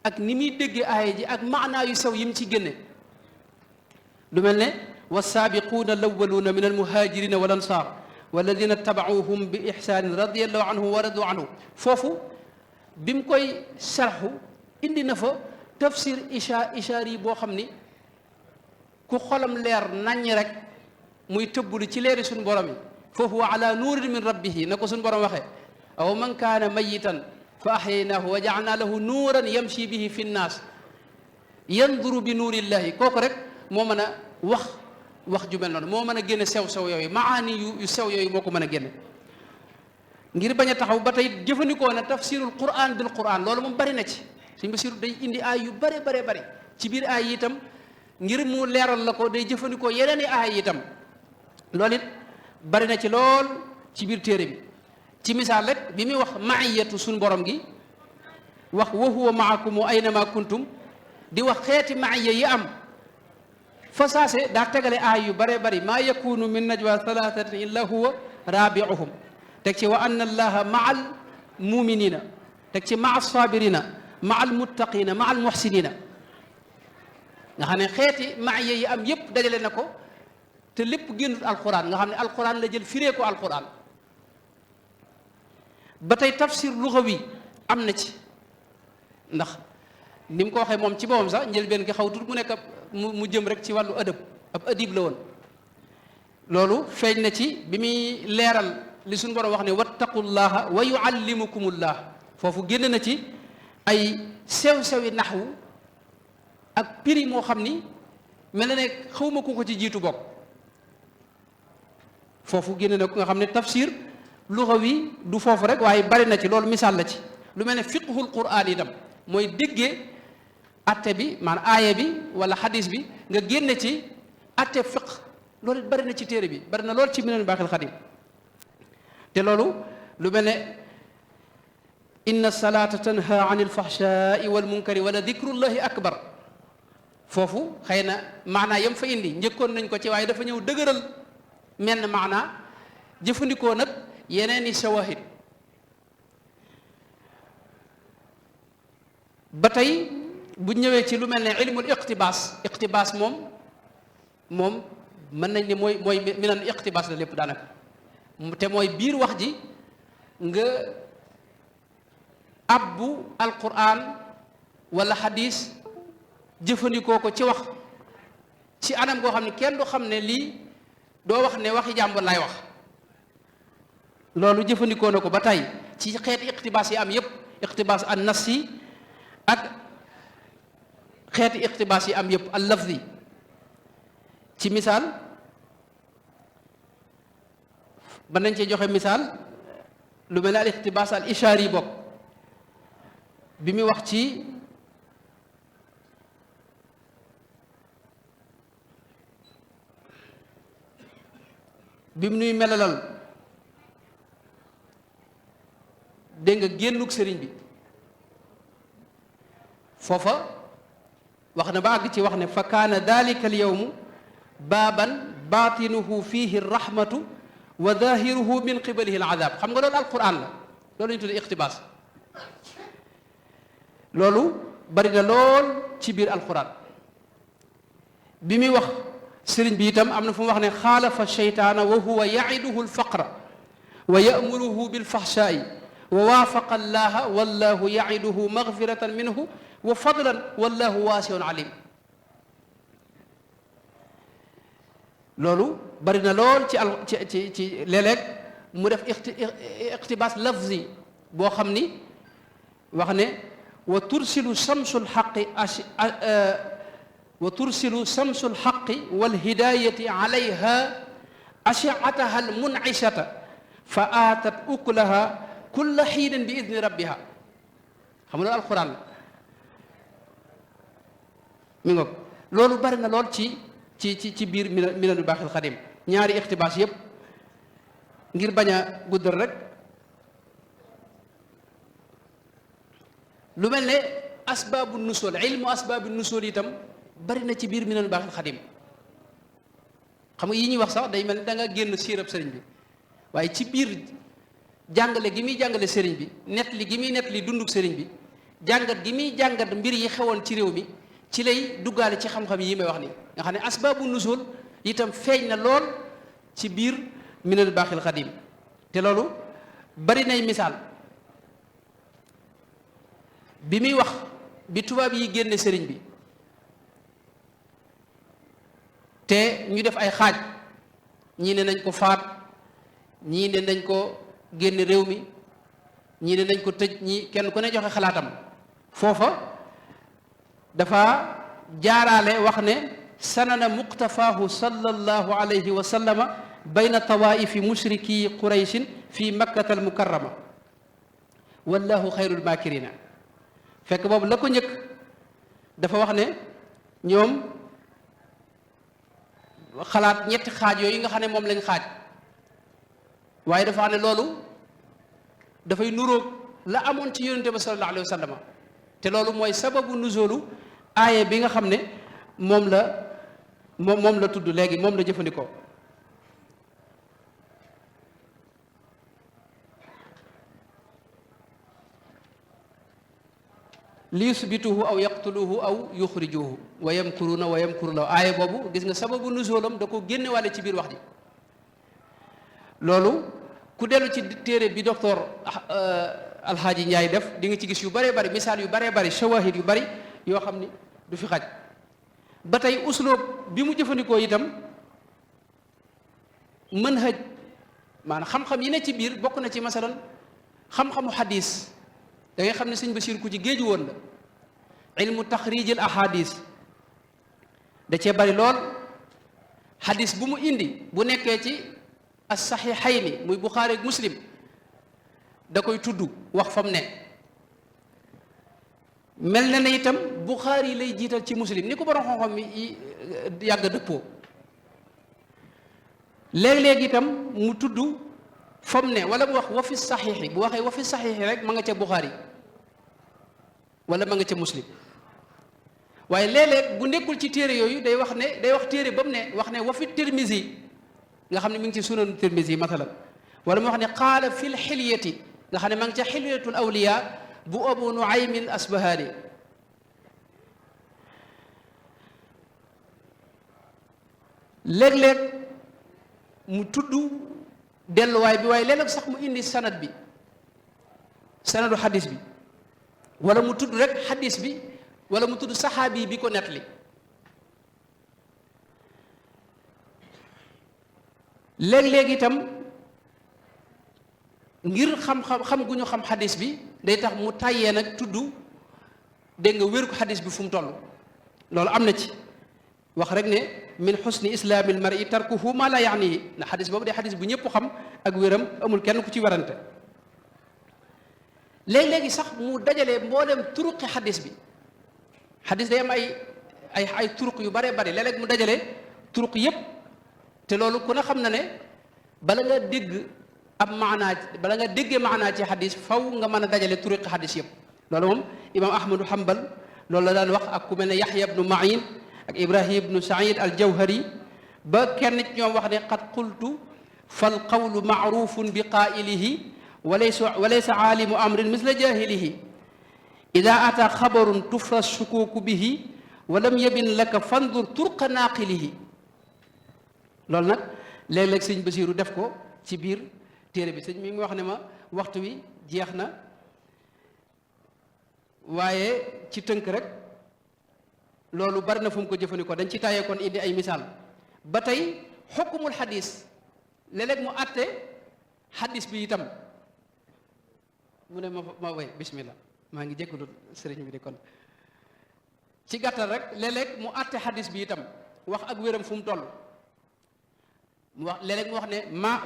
ak ni muy déggee aaya ji ak maanaa yu sew yi mu ci génne lu mel ne والسابقون الأولون من المهاجرين والأنصار والذين اتبعوهم بإحسان رضي الله عنهم ورضوا عنه foofu bi mu koy sarxu indi na fa tafsir ishaari boo xam ni ku xolam leer naññ rek muy tëbbulu ci leeri suñu borom yi foofu wa ala nuurin min rabbihi na ko suñu borom waxee aw man kaana mayitan fa axyaynaahu wa jaalnaa lahu nuuran yamshi bihi fi nnaas yanduru bi nuurillahi kooku rek moo mën a wax ju mel noonu moo mën a génne sew-sew yooyu maani yu sew yooyu moo ko mën a génne ngir bañ a taxaw ba tey jëfandikoo na tafsirul quran bil quran loolu moom bari na ci Sëñ Basiru day indi aay yu bare ci biir aay yi itam ngir mu leeral la ko day jëfandikoo yeneen i aay yi itam loolu it bari na ci lool ci biir téere bi ci misaal rek bi muy wax maiyatu suñ borom gi wax wa huwa maakum aynama kuntum di wax xeeti maiya yi am fa saase daa tegale aay yu bare bari maa yakunu min najwa thalathatin illa huwa rabiuhum teg ci wa anna allaha maa al muminina teg ci maa sabirina maa al muttaqina maa al muhsinina nga xam ne xeeti maiya yi am yépp dajale na ko te lépp génnut alquran nga xam ne alquran la jël firee ko alquran ba tey tafsir lugawi am na ci ndax ni mu ko waxee moom ci boppam sax njëlbeen gi xaw tut mu nekk mu jëm rek ci wàllu ëdëb ab adib la woon loolu feeñ na ci bi muy leeral li suñu borom wax ne wattaqullaha wa yuallimukumullah foofu génn na ci ay sew-sewi naxwu ak piri moo xam ni mel na ne xawma ku ko ci jiitu bokk foofu génn na ku nga xam ne tafsir luxawi du foofu rek waaye bari na ci loolu misaal la ci lu mel ne fiqhul quraan itam mooy déggee atte bi maanaam aaya bi wala xadis bi nga génne ci atte fiq loolu bari na ci téere bi bari na lool ci Minanul Baaxil Xadim te loolu lu mel ne inna salaata tanha anil fahshaai wal munkari wala dikrullahi akbar foofu xëy na maanaa yam fa indi njëkkoon nañ ko ci waaye dafa ñëw dëgëral menn maanaa jëfandikoo nag yeneen i shawahid ba tey bu ñëwee ci lu mel ne ilmul iqtibaas moom mën nañ ne mooy minan iqtibaas la lépp daanaka te mooy biir wax ji nga abbu alquran wala hadis jëfandikoo ko ci wax ci anam goo xam ne kenn du xam ne lii doo wax ne waxi jàmbur laay wax loolu jëfandikoo na ko ba tey ci xeeti iqtibaas yi am yépp iqtibaas an nafsi ak xeeti iqtibaas yi am yépp al lafzi ci misaal mën nañ cee joxe misaal lu mel ne al iqtibaas al ishaari yi bokk bi muy wax ci bi mu nuy melalal dégg nga génnug sëriñ bi foofa wax na ba àgg ci wax ne fa kaana dalika al yawmu baaban baatinuhu fihi rahmatu wa zahiruhu min qibalihi al azab xam nga loolu alquran la loolu ñu tuddee iqtibaas loolu bari na lool ci biir alquran bi muy wax sëriñ bi itam am na fu mu wax ne xaalafa sheytaana wa huwa yaiduhu alfaqra wa yamuruhu bilfahshaai wa waafaqa allaha wallahu yaiduhu magfiratan minhu wa fadlan wallahu waasiun alim loolu bari na lool ci léeg-léeg mu def iqtibaas lafzi boo xam ni wax ne wa tursilu samsul xaqi wa tursilu samsul xaqi walhidayati alayha ashiataha almunishata fa aatat ukulaha kulla xiinin bi idni rabbiha xam nga loolu alquran la mi ngoog loolu bari na lool ci biir Minanul Baaxil Xadim ñaari iqtibaas yépp ngir bañ a guddal rek lu mel ne asbaabu nusul ilmu asbaabu nusul itam bari na ci biir Minanul Baaxil Xadim xam nga yi ñuy wax sax day mel ne da nga génn siirab sëriñ bi waaye ci biir jàngale gi muy jàngale sëriñ bi nettali gi muy nettali dunduk sëriñ bi jàngat gi muy jàngat mbir yi xewoon ci réew mi ci lay duggaale ci xam-xam yi may wax ni nga xam ne asbaabu nusul itam feeñ na lool ci biir Minanul Baaxil Xadim te loolu bari nay misaal bi muy wax bi tubaab yi génne sëriñ bi te ñu def ay xaaj ñii ne nañ ko faat ñii ne nañ ko génne réew mi ñii ne nañ ko tëj ñii kenn ku ne joxe xalaatam foofa dafa jaaraale wax ne sanana muqtafaahu sallallahu alayhi wa sallama bayna tawaifi mushriki qurayshin fi makkata al mukarrama wallahu xayrul makirina fekk boobu la ko njëkk dafa wax ne ñoom xalaat ñetti xaaj yooyu nga xam ne moom lañ xaaj waaye dafa wax ne loolu dafay nuróog la amoon ci yonente ba sallallahu alayhi wa sallam te loolu mooy sababu nuzulu aaye bi nga xam ne moom la tudd léegi moom la jëfandikoo li yusbituhu aw yaqtuluhu aw yuxrijuhu wa yamkuruuna wa yamkuru law aaye boobu gis nga sababu nuzulam da ko génne wàlle ci biir wax ji loolu ku dellu ci téere bi docteur Alxaaji Njaay def di nga ci gis yu bëree bëri misaal yu bëree bëri shawahid yu bëri yoo xam ni du fi xaj ba tey usloob bi mu jëfandikoo itam manhaj maanaam xam-xam yi ne ci biir bokk na ci masalan xam-xamu xadis da ngay xam ne sëñ Basiir ku ci géeju woon la ilmu taxrijil ahadis da cee bari lool xadis bu mu indi bu nekkee ci as saxiixayni muy Buxaari ak Muslim da koy tudd wax fa mu ne mel na ne itam Buxaari lay jiital ci Muslim ni ko borom xam-xam mi yàgg dëppoo léeg-léeg itam mu tudd fa mu ne wala mu wax wa fi saxiixi bu waxee wa fi saxiixi rek ma nga ca Buxaari wala ma nga ca Muslim waaye léeg-léeg bu nekkul ci téere yooyu day wax téere ba mu ne wax ne wa fi Tirmisi nga xam ne mi ngi ci sunanu Tirmisi masalan wala mu wax ne qaala fil xilyati nga xam ne ma ngi ca xilyatul awliya bu Abu Nuaymin Asbahaani léeg-léeg mu tudd delluwaay bi waaye léeg-léeg sax mu indi sanad bi sanadu xadis bi wala mu tudd rek xadis bi wala mu tudd saxaabi bi ko nettali léeg-léeg itam ngir xam gu ñu xam xadis bi day tax mu tàyyee nag tudd dégg nga wér ko xadis bi fu mu toll loolu am na ci wax rek ne min xusni islaamil mar'i tarkuhu ma la yaanihi ndax xadis boobu day xadis bu ñëpp xam ak wéram amul kenn ku ci werante léeg-léegi sax mu dajalee mboolem turuqi xadis bi xadis day am ay turuq yu bare bare léeg-léeg mu dajale turuq yépp te loolu ku ne xam na ne bala nga déggee maanaa ci xadis faw nga mën a dajale turuqi xadis yépp loolu moom imaam Ahmadu Hanbal loolu la daan wax ak ku mel ne Yaxya ibnu Ma'in ak Ibrahim ibnu Saïd al Jawhari ba kenn ci ñoom wax ne qad qultu fal qawlu maarufun bi qaa'ilihi walaysa aalimu amrin misla jaahilihi ida ata xabarun tufra shukuuku bihi wa lam yabin laka fandur turqa naaqilihi loolu nag léeg-léeg sëñ Basiiru def ko ci biir téere bi sëñ mi ngi wax ne ma waxtu wi jeex na waaye ci tënk rek loolu bari na fu mu ko jëfandikoo dañ ci tàyyee kon indi ay misaal ba tey xukumul xadis léeg-léeg mu àtte xadis bi itam mu ne ma way bismillah maa ngi jégalu sëriñ bi de kon ci gàttal rek léeg-léeg mu àtte xadis bi itam wax ak wéram fu mu toll mu wax léeg-léeg mu wax ne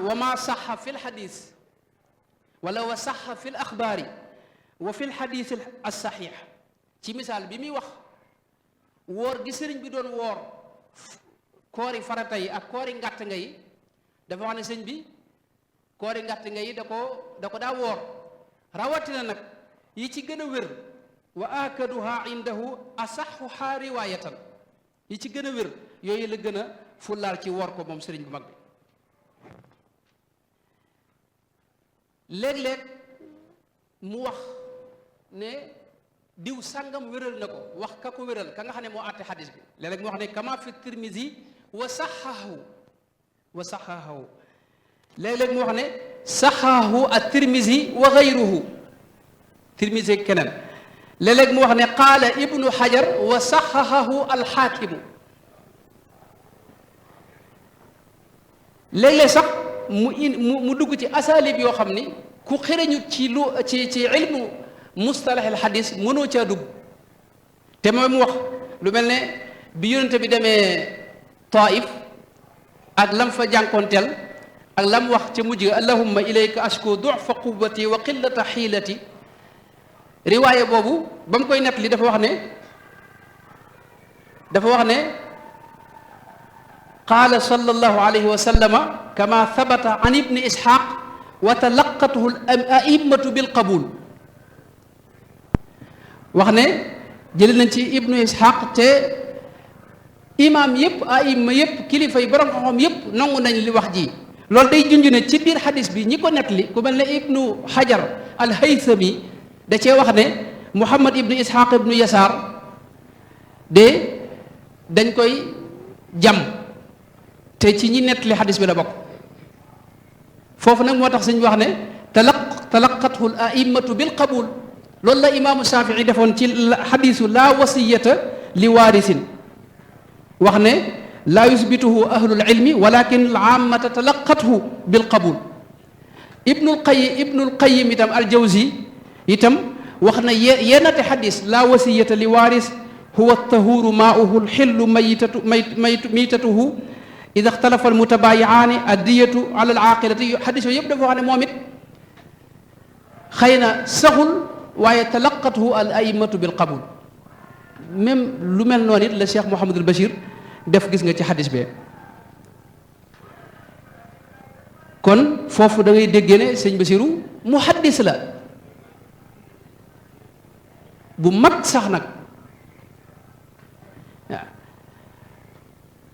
wa ma saxa fi l xadis wala wa saxa fi l axbaari wa fi l xadis as saxiix ci misaal bi muy wax woor gi sëriñ bi doon woor koori farata yi ak koori ngàtt nga yi dafa wax ne sëñ bi koori ngàtt nga yi da ko daa woor rawatina nag yi ci gën a wér wa akaduha indahu asaxuha riwaayatan yi ci gën a wér yooyu la gën a fullaal ci woor ko moom sëriñ bu mag bi léeg-léeg mu wax ne diw sàngam wéral na ko wax ka ko wéral ka nga xam ne moo àtte xadis bi léeg-léeg mu wax ne kama fi tirmisi wa saxahu léeg-léeg mu wax ne saxahu at tirmisi wa gayruhu tirmisi keneen léeg-léeg mu wax ne qaala ibnu xajar wa saxahu alxaakimu léeg-léeg sax mu dugg ci asalib yoo xam ni ku xëreñu ci ilmu mustalax al xadis mënoo caa dugg te mooy mu wax lu mel ne bi yonente bi demee Taif ak lam fa jànkoonteel ak lam wax ca mujj ga allahumma ilayka ashku dufa quwwati wa qillata xiilati riwaaye boobu ba mu koy nettali dafa wax ne qaala sallallahu alayhi wa sallama kama thabata an ibni ishaq wa talaqatuhu al a'immatu bil qabul wax ne jëli nañ ci ibnu ishaq te imaam yëpp aima yëpp kilifa yi borom xam-xam yëpp nangu nañ li wax ji loolu day junj ne ci biir xadis bi ñi ko nettali ku mel ne ibnu hajar al haythami da cee wax ne muhammad ibnu ishaq ibnu yasaar de dañ koy jam te ci ñi nettali xadis bi la bokk foofu nag moo tax suñ wax ne talaqathu al a'immatu bil qabul loolu la imaamu Shafii defoon ci xadisu laa wasiyata li waarisin wax ne laa yusbituhu ahlul ilmi walakin al aamata talaqathu bil qabul ibnul qayyim itam al-jawzi itam wax na yennati xadis la wasiyata li waaris huwa tahuru maauhu lxillu maytatuhu ida xtalafa almutabayiaani addiyatu ala alaqilati xadis yooyu yëpp dafa wax ne moom it xëy na saxul waaye talaqathu al aimatu bil qabul même lu mel noonu it la Cheikh Mouhamadul Bachir def gis nga ci xadis bee kon foofu da ngay déggee ne sëñ Bachiru muhaddis la bu mag sax nag waaw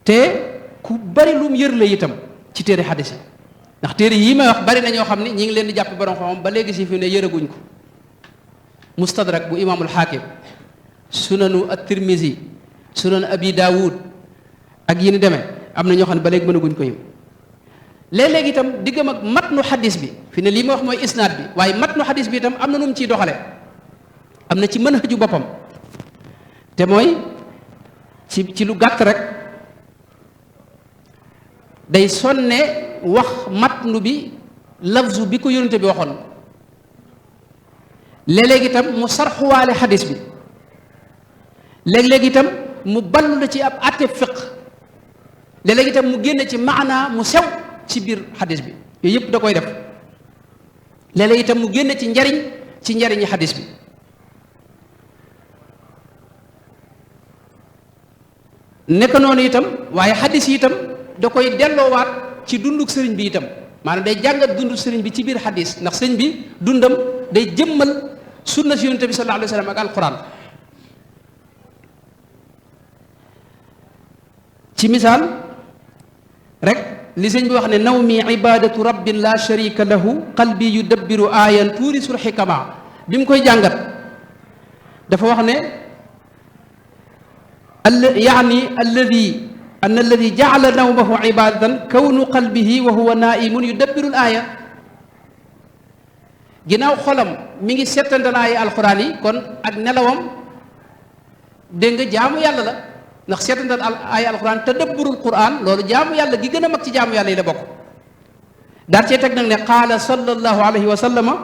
te ku bari lum yër la itam ci téere xadis yi ndax téere yii may wax bari na ñoo xam ne ñi ngi leen di jàpp borom xam ba léegi si fi ne yëraguñ ko mustadrak bu imaamul xaakim sunanu at-tirmisi sunanu abi daawud ak yi ni demee am na ñoo xam ne ba léegi mënaguñ ko yim léeg-léeg itam diggam ak matnu xadis bi fi ne lii ma wax mooy isnaad bi waaye matnu xadis bi itam am na nu mu ciy doxale am na ci manhaju boppam te mooy ci lu gàtt rek day sonne wax matnu bi lafzu bi ko yónente bi waxoon léeg-léeg itam mu sarxuwaale xadis bi léeg-léeg itam mu ballu la ci ab àtte fiq léeg-léeg itam mu génne ci maanaa mu sew ci biir xadis bi yooyu yëpp da koy def léeg-léeg itam mu génne ci njariñi xadis bi nekk noonu itam waaye xadis yi itam da koy delloowaat ci dunduk sëriñ bi itam maanaam day jàngat dunduk sëriñ bi ci biir xadis ndax sëriñ bi dundam day jëmmal sunna si yonent bi sallallahu alayhi wa sallam ak alquran ci misaal rek li sëñ bi wax ne nawmi ibadatu rabbin la sharika lahu qalbi yudabbiru ayan tuurisul xikama bi mu koy jàngat dafa wax ne yaani alladi jacala nawmahu ibadatan kawnu qalbihi wa huwa naimun yudabbiru aaya ginnaaw xolam mi ngi settantalaayi alquran yi kon ak nelawam dégg nga jaamu yàlla la ndax seetantal ay alquran tadabburul quran loolu jaamu yàlla gi gën a mag ci jaamu yàlla yi la bokk daal cee teg nag ne qaala sallallahu alayhi wa sallama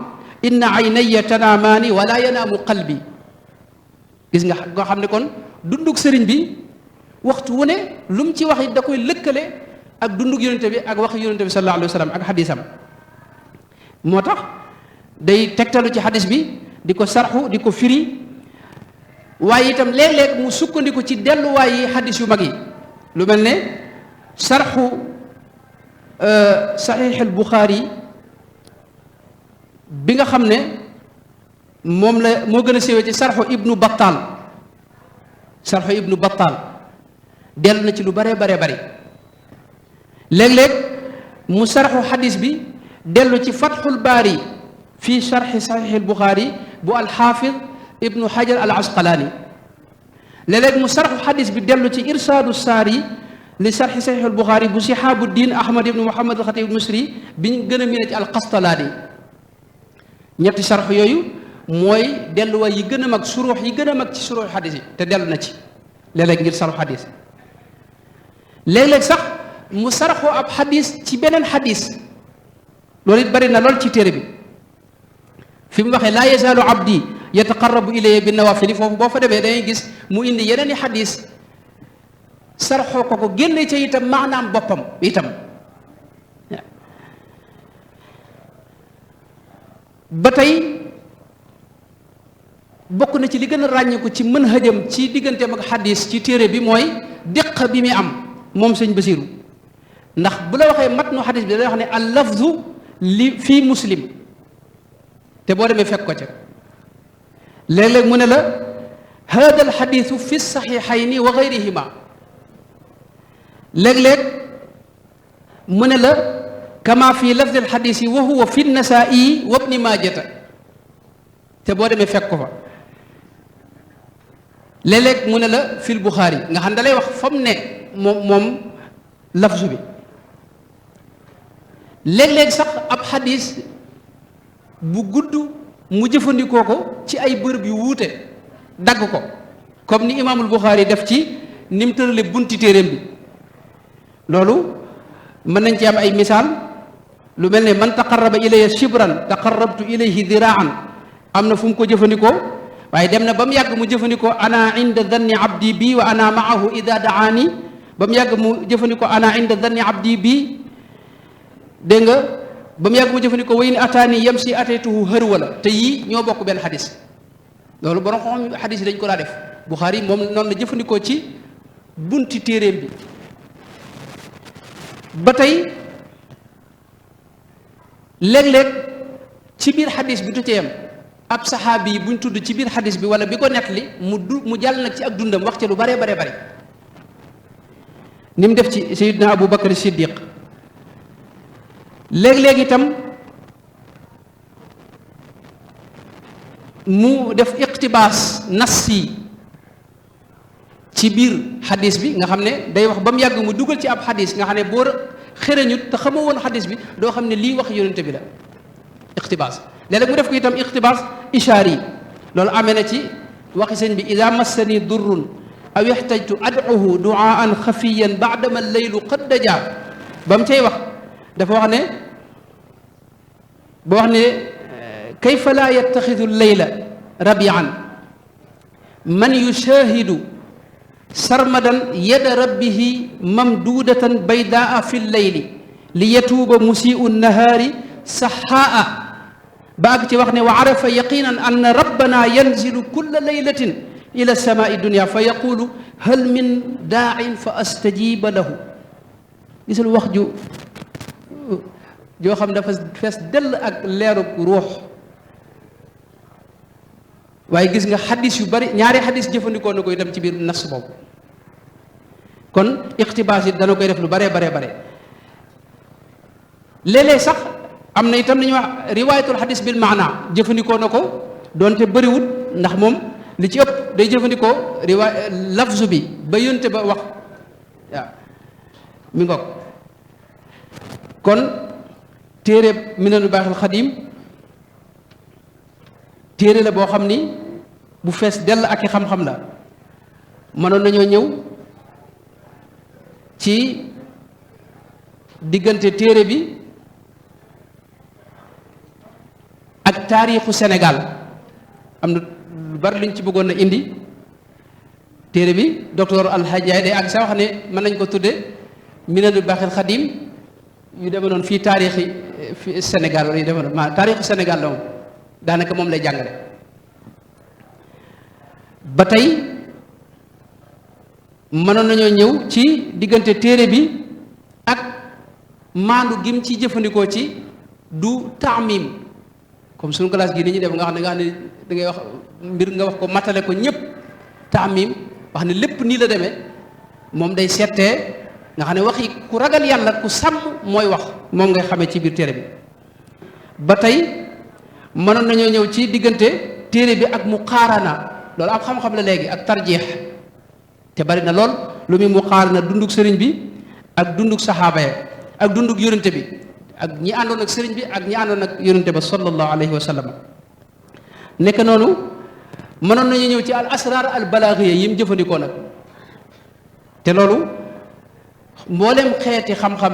inna aynaya tanaamaani wala yanaamu qalbi gis nga xam ne kon dundug sëriñ bi waxtu wu ne lu mu ci wax it da koy lëkkale ak dundug yonente bi ak wax yonente bi sallallahu alayhi wa sallam ak xadisam moo tax day tegtalu ci xadis bi di ko sarxu di ko firi waaye itam léeg-léeg mu sukkandiku ci delluwaay yi xadis yu mag yi lu mel ne sarxu saxiixul Buxaari bi nga xam ne moom la moo gën a séwee ci sarxu ibnu Battal dellu na ci lu bare bare bari léeg-léeg mu sarxu xadis bi dellu ci fatxul baari fii sarxi saxiixul Buxaari bu alxaafid ibnu Hajar al Asqalaani léeg-léeg mu sarxu xadis bi dellu ci irsaadu saari li sarxi saxiixul Buxaari bu Sihaabuddin Ahmad ibnu Muhammad al Xatiib Misri bi ñu gën a miine ci alqastalaani ñetti sarxu yooyu mooy delluwaay yi gën a mag suruux yi gën a mag ci suruux xadis yi te dellu na ci léeg-léeg ngir sarxu xadis léeg-léeg sax mu sarxu ab xadis ci beneen xadis loolu it bari na lool ci téere bi fi mu waxee laa yazaalu abdi yataqarrabu ilayya bi nawafili foofu boo fa demee dangay gis mu indi yeneen i xadis sarxoo ko génne ca itam maanaam boppam itam ba tey bokk na ci li gën a ràññeeku ci mën hëjam ci digganteem ak xadis ci téere bi mooy déq bi muy am moom sëñ Basiru ndax bu la waxee matnu xadis bi da lay wax ne al lafzu li fii muslim te boo demee fekk ko ca léeg-léeg mu ne la hada al xadisu fi saxiixayni wa gayrihima léeg-léeg mu ne la kama fi lafdi al xadisi wa huwa fi nasaa'i wa ibni maajata te boo demee fekk ko fa léeg-léeg mu ne la fil Buxaari nga xam da lay wax fa mu nekk moom lafzu bi léeg-léeg sax ab xadis bu gudd mu jëfandikoo ko ci ay bërëb yu wuute dagg ko comme ni imaamul Buxaari def ci ni mu tërale bunti téeréem bi loolu mën nañ ci am ay misaal lu mel ne man taqarraba ilayya shibran taqarrabtu ilayhi diraan am na fu mu ko jëfandikoo waaye dem na ba mu yàgg mu jëfandikoo ana inda danni abdi bi wa ana maahu ida daani ba mu yàgg mu jëfandikoo ana inda danni abdi bi dégg nga ba mu yàgg mu jëfandikoo wa in ataani yamsi ataytuhu hërwala te yii ñoo bokk benn xadis loolu borom xam xadis yi dañ ko daa def Buxaari moom noonu la jëfandikoo ci bunti téeréem bi ba tey léeg-léeg ci biir xadis bi du ca yem ab saxaabi yi buñ tudd ci biir xadis bi wala bi ko nettali mu jàll nag ci ak dundam wax ca lu bare bare bare ni mu def ci Seydina Abu Bakar Siddiq léeg-léeg itam mu def iqtibaas nassi ci biir xadis bi nga xam ne day wax ba mu yàgg mu dugal ci ab xadis nga xam ne boo xëreñut te xamoo woon xadis bi doo xam ne lii wax yonente bi la iqtibaas léeg-léeg mu def ko itam iqtibaas ishaari loolu amee na ci waxi sëñ bi ida massani durrun aw yaxtajtu ad'uhu duaan xafiyan baadama leylu qad daja ba mu cay wax dafa wax ne ba wax ne kayfa laa yattaxidu leyla rabian man yushahidu sarmadan yada rabbihi mamduudatan baydaa fi lleyli li yatuuba musii'u nahaari saxaa baag ci wax ne wa arafa yaqinan anna rabbana yanzilu kulla laylatin ila samaai dunia fa yaqulu hal min daa'in fa astajiba lahu gisul wax joo xam dafa fees dell ak leerug ruux waaye gis nga xadis yu bari ñaari xadis jëfandikoo na ko itam ci biir nas boobu kon iqtibaas yi dana koy def lu bare bare bare léeg-léeg sax am na itam li ñuy wax riwaayatul xadis bil maana jëfandikoo na ko doonte bëriwut ndax moom li ci ëpp day jëfandikoo riwaay lafzu bi ba yonte ba wax waaw mi ngoog kon téere Minanul Baaxil Xadiim téere la boo xam ni bu fees dell ak i xam-xam la mënoon nañoo ñëw ci diggante téere bi ak taarixu Sénégal am na lu bari luñ ci bëggoon a indi téere bi docteur Alhaji Ndiaye day ak sa wax ne mën nañ ko tudde Minanul Baaxil Xadiim yu deme noonu fii taarixi fi Sénégal wala yu deme noonu maanaam taarixu Sénégal la moom daanaka moom lay jàngale ba tey mënoon nañoo ñëw ci diggante téere bi ak maandu gim ci jëfandikoo ci du taamim comme suñu classe gi ni ñuy def nga xam ne da ngay wax mbir nga wax ko matale ko ñëpp taamim wax ne lépp nii la demee moom day settee nga xam ne waxi ku ragal yàlla ku sàmm mooy wax moom ngay xamee ci biir téere bi ba tey mënoon nañoo ñëw ci diggante téere bi ak muqaarana loolu am xam-xam la léegi ak tarjeex te bari na lool lu muy muqaarana dunduk sëriñ bi ak dunduk saxaaba ya ak dunduk yonente bi ak ñi àndoon ak sëriñ bi ak ñi àndoon ak yonente ba sallallahu alayhi wa sallam nekk noonu mënoon nañu ñëw ci al asrar al balaaxiya yi mu jëfandikoo nag te loolu mboolem xeeti xam-xam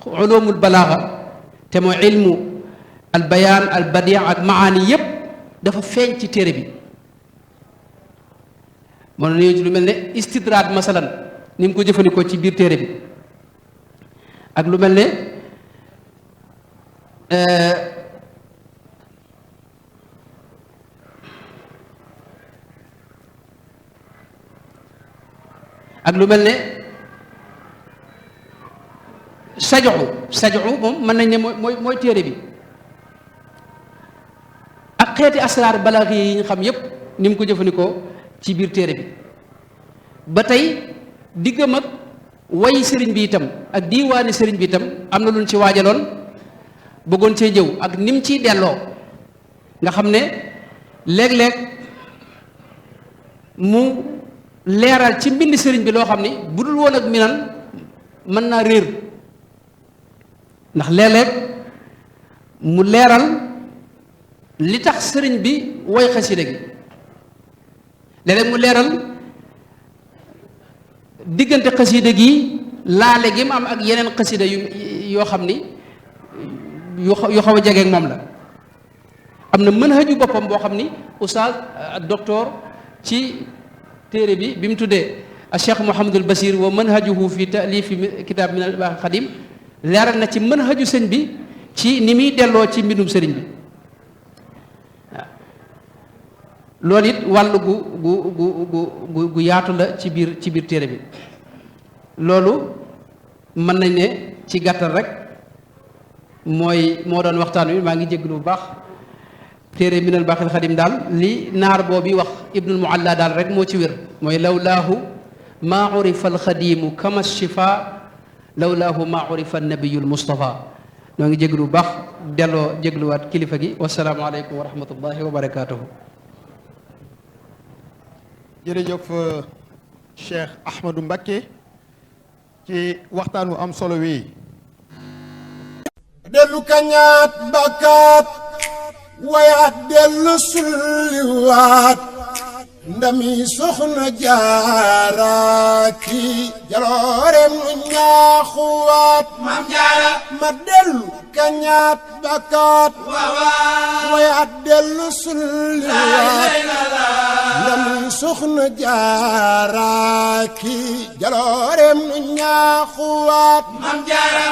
ulumul balaaxa te mooy ilmu al bayaan al badia ak maani yépp dafa feeñ ci téere bi mënoon nañu ci lu mel ne istidraad masalan ni mu ko jëfandikoo ci biir téere bi ak lu mel ne saj'u moom mën nañ ne mooy téere bi ak xeeti asraar balaax yi ñu xam yépp ni mu ko jëfandikoo ci biir téere bi ba tey diggam ak way sëriñ bi itam ak diiwaani sëriñ bi itam am na lu ñu ci waajaloon bëggoon cee jëw ak ni mu ciy delloo nga xam ne léeg-léeg mu leeral ci mbind sëriñ bi loo xam ni bu dul woon ak minan mën naa réer ndax léeg-léeg mu leeral li tax sëriñ bi woy xasida gi léeg-léeg mu leeral diggante xasida gi laale gi mu am ak yeneen xasida yoo xam ni yu xaw a jegeeg moom la. am na manhaju boppam boo xam ni oustaz docteur ci téere bi mu tuddee Cheikh Mouhamadul Basir wa manhajuhu fi taalifi kitab min al xadim leeral na ci manhaju sëñ bi ci ni muy delloo ci mbindum sëriñ bi waaw loolu it wàll gu yaatu la ci biir téere bi. loolu mën nañ ne ci gàttal rek moo doon waxtaan wi maa ngi jégalu bu baax. téere minal baaxil xadim daal li naar boobu wax ibnul mualla daal rek moo ci wér mooy lawlaahu maa urifa alxadimu kama shifa lawlaahu maa urifa annabiyul mustafa noo ngi jéglu bu baax delloo jégluwaat kilifa gi wasalaamu aleykum wa rahmatullahi wa barakatuhu. jërëjëf Cheikh Ahmadou Mbacké ci waxtaan wu am solo wi. dellu kañaat bakkaat wayaat dellu sulliwaat ndami soxna jaaraaki jaloorem nu ñaaxuwaat mam jaara ma dellu kañaat bakkaat wayaat dellu sulliwaat ndami soxna jaaraaki jaloorem nu ñaaxuwaat mam jaara